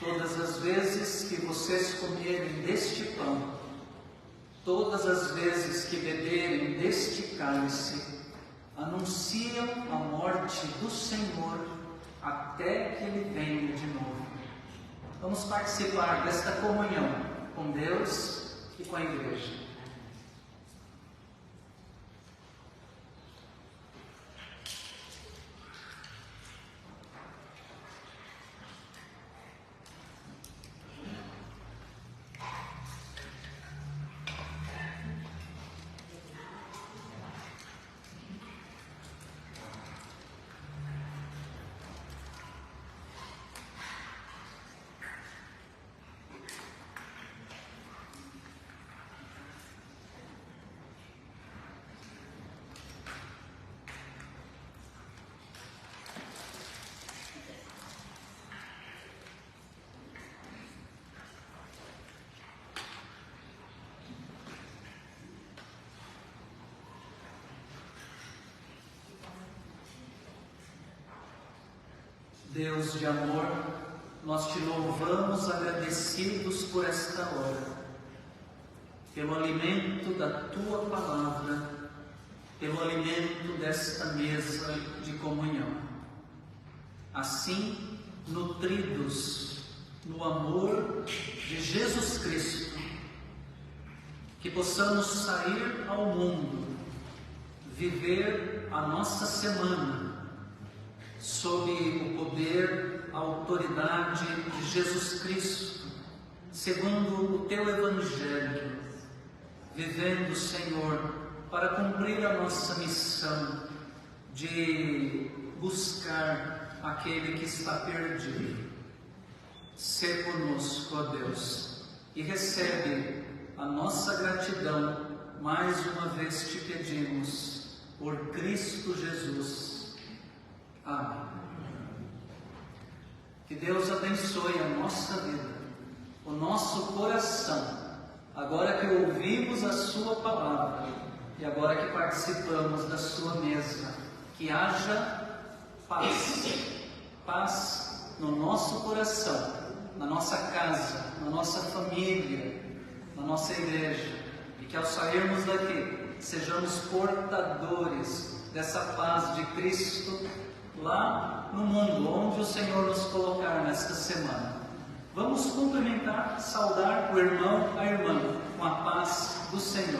Todas as vezes que vocês comerem deste pão, todas as vezes que beberem deste cálice, anunciam a morte do Senhor até que Ele venha de novo. Vamos participar desta comunhão com Deus e com a Igreja. Deus de amor, nós te louvamos agradecidos por esta hora, pelo alimento da tua palavra, pelo alimento desta mesa de comunhão. Assim, nutridos no amor de Jesus Cristo, que possamos sair ao mundo, viver a nossa semana sob o poder, a autoridade de Jesus Cristo, segundo o teu Evangelho, vivendo, Senhor, para cumprir a nossa missão de buscar aquele que está perdido. Sê conosco, ó Deus, e recebe a nossa gratidão. Mais uma vez te pedimos, por Cristo Jesus. Amém. Que Deus abençoe a nossa vida, o nosso coração, agora que ouvimos a Sua palavra e agora que participamos da Sua mesa, que haja paz, paz no nosso coração, na nossa casa, na nossa família, na nossa igreja, e que ao sairmos daqui, sejamos portadores dessa paz de Cristo lá no mundo, onde o Senhor nos colocar nesta semana. Vamos cumprimentar, saudar o irmão, a irmã, com a paz do Senhor.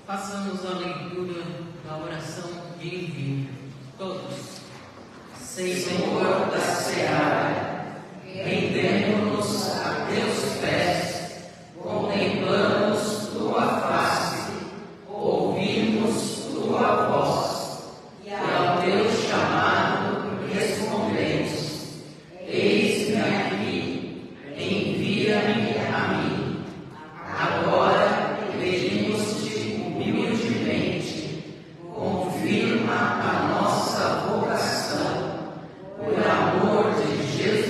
Façamos a leitura da oração de envio. Todos. Senhor da seara, rendendo-nos a teus pés, contemplamos tua face, ouvimos tua voz, e ao teu chamado respondemos: eis-me aqui, envia-me a mim. Agora pedimos-te humildemente, confirma a nossa vocação, por amor de Jesus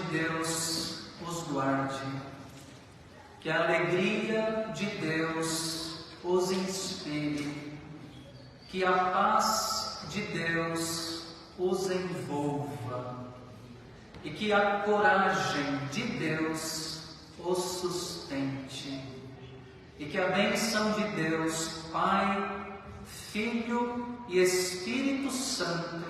Deus os guarde, que a alegria de Deus os inspire, que a paz de Deus os envolva e que a coragem de Deus os sustente, e que a bênção de Deus, Pai, Filho e Espírito Santo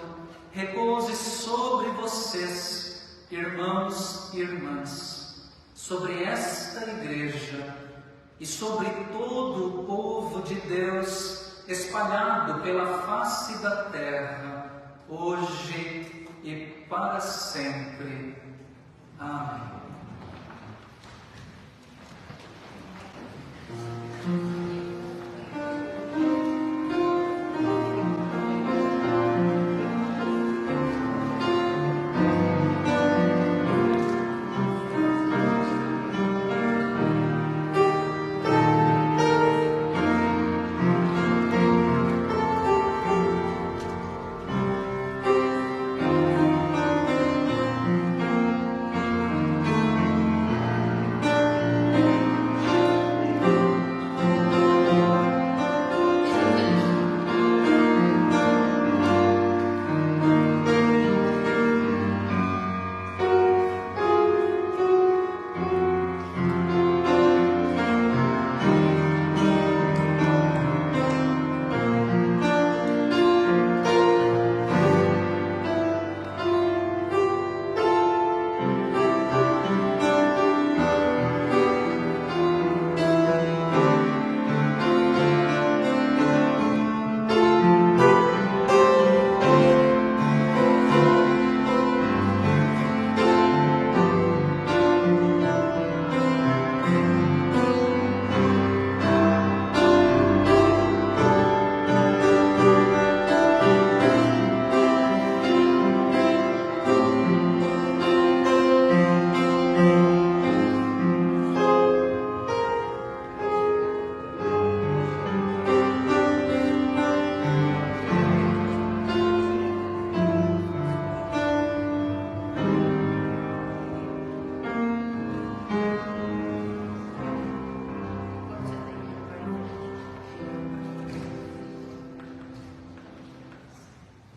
repouse sobre vocês, irmãos e irmãs, sobre esta igreja e sobre todo o povo de Deus espalhado pela face da terra, hoje e para sempre. Amém.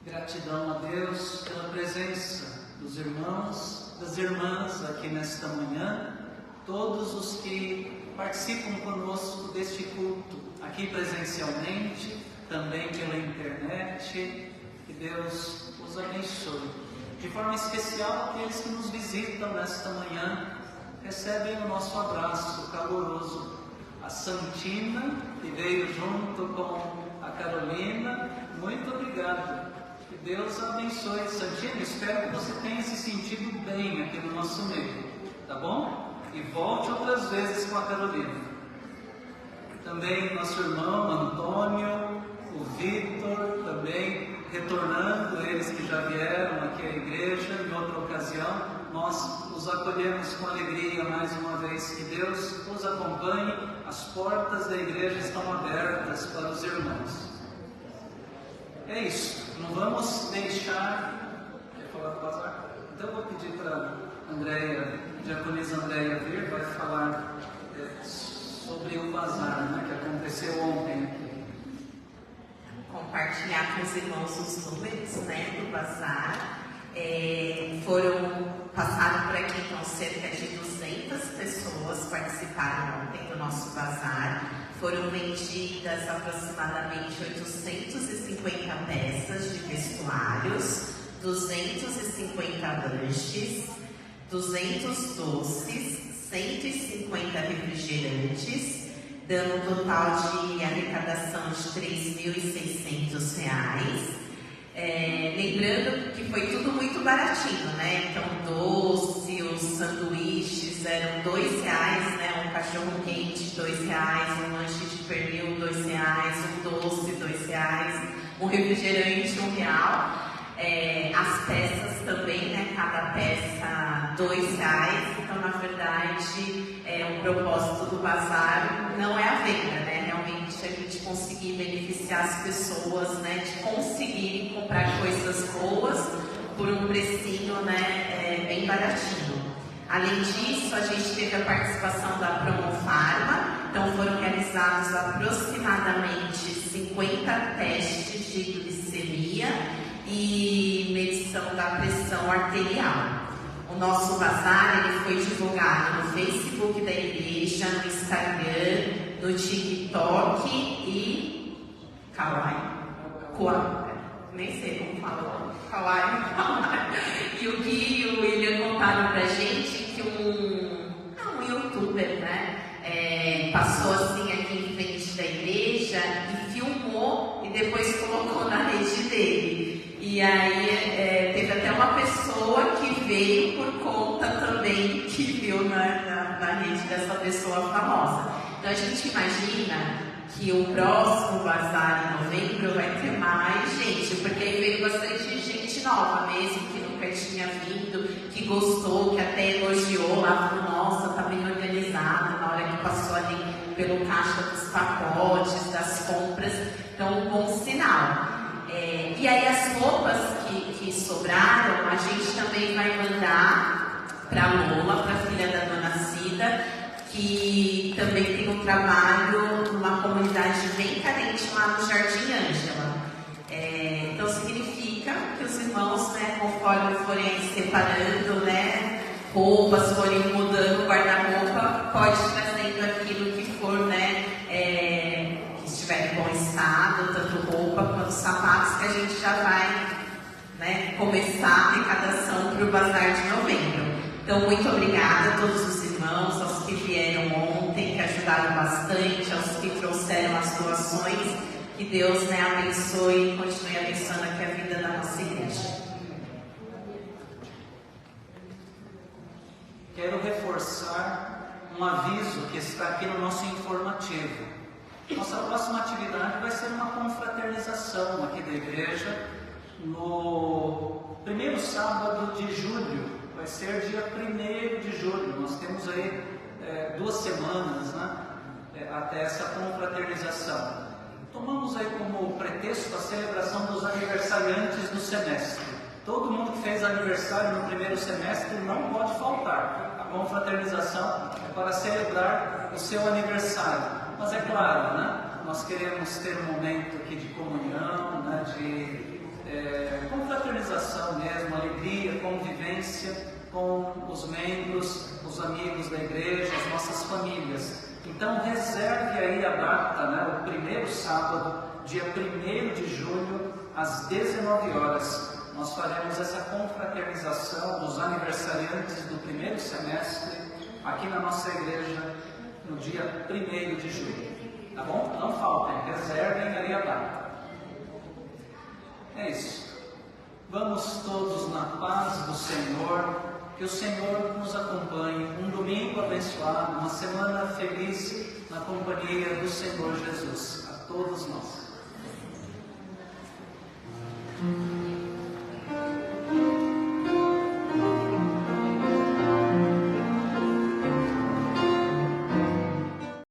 Gratidão a Deus pela presença dos irmãos, das irmãs aqui nesta manhã, todos os que participam conosco deste culto, aqui presencialmente, também pela internet. Que Deus os abençoe. De forma especial, aqueles que nos visitam nesta manhã, recebem o nosso abraço caloroso. A Santina, que veio junto com a Carolina, muito obrigado. Que Deus abençoe. Santina, espero que você tenha se sentido bem aqui no nosso meio, tá bom? E volte outras vezes com a Carolina. Também nosso irmão Antônio, o Vitor, também retornando, eles que já vieram aqui à igreja em outra ocasião. Nós os acolhemos com alegria mais uma vez. Que Deus os acompanhe. As portas da igreja estão abertas para os irmãos. É isso. Não vamos deixar... Quer falar do bazar? Então eu vou pedir para a Andréia, diaconisa Andréia vir, vai falar sobre o bazar, né, que aconteceu ontem aqui. Compartilhar com os irmãos os números, né, do bazar. Passaram por aqui, então, cerca de 200 pessoas participaram ontem do nosso bazar. Foram vendidas aproximadamente 850 peças de vestuários, 250 lanches, 200 doces, 150 refrigerantes, dando um total de arrecadação de R$ 3.600. Lembrando que foi tudo muito baratinho, né? Então, doce, os sanduíches eram R$ 2, né? Um cachorro quente, R$ 2, um lanche de pernil, R$ 2, um doce, R$ 2, um refrigerante, R$ 1. As peças também, né? Cada peça R$ 2. Então, na verdade, o propósito do bazar não é a venda, né? Realmente a gente conseguir beneficiar as pessoas, né? De conseguirem comprar coisas boas por um precinho, né? Bem baratinho. Além disso, a gente teve a participação da Promofarma, então foram realizados aproximadamente 50 testes de glicemia e medição da pressão arterial. O nosso bazar ele foi divulgado no Facebook da igreja, no Instagram, no TikTok e Kawaii. Nem sei como fala. Kawaii. E o Gui e o William contaram pra gente que um youtuber, né? Passou assim aqui em frente da igreja e filmou e depois colocou na rede dele. E aí teve até uma pessoa que veio por conta também que viu na rede dessa pessoa famosa. Então a gente imagina que o próximo bazar em novembro vai ter mais gente, porque aí veio bastante gente nova mesmo, que nunca tinha vindo, que gostou, que até elogiou lá, falou, nossa, tá bem organizado, na hora que passou ali pelo caixa dos pacotes, das compras, então um bom sinal. E aí as roupas que sobraram, a gente também vai mandar para a Lola, para a filha da dona Cida, que também tem um trabalho numa comunidade bem carente lá no Jardim Ângela. Então significa que os irmãos, né, conforme forem separando, né, roupas, forem mudando o guarda-roupa, pode ir trazendo aquilo que for, né, que estiver em bom estado, tanto roupa quanto sapatos, que a gente já vai, né, começar a arrecadação para o Bazar de novembro. Então, muito obrigada a todos os irmãos, aos que vieram ontem, que ajudaram bastante, aos que trouxeram as doações. Que Deus, né, abençoe e continue abençoando aqui a vida da nossa igreja. Quero reforçar um aviso que está aqui no nosso informativo. Nossa próxima atividade vai ser uma confraternização aqui da igreja no primeiro sábado de julho. Vai ser dia 1º de julho. Nós temos aí 2 semanas, né, até essa confraternização. Tomamos aí como pretexto a celebração dos aniversariantes do semestre. Todo mundo que fez aniversário no primeiro semestre não pode faltar. A confraternização é para celebrar o seu aniversário. Mas é claro, né, nós queremos ter um momento aqui de comunhão, né, de confraternização mesmo, alegria, convivência com os membros, os amigos da igreja, as nossas famílias. Então reserve aí a data, né, o primeiro sábado, dia 1º de julho, às 19 horas. Nós faremos essa confraternização dos aniversariantes do primeiro semestre aqui na nossa igreja no dia 1º de julho. Tá bom? Não faltem, reservem aí a data. É isso. Vamos todos na paz do Senhor, que o Senhor nos acompanhe, um domingo abençoado, uma semana feliz na companhia do Senhor Jesus, a todos nós.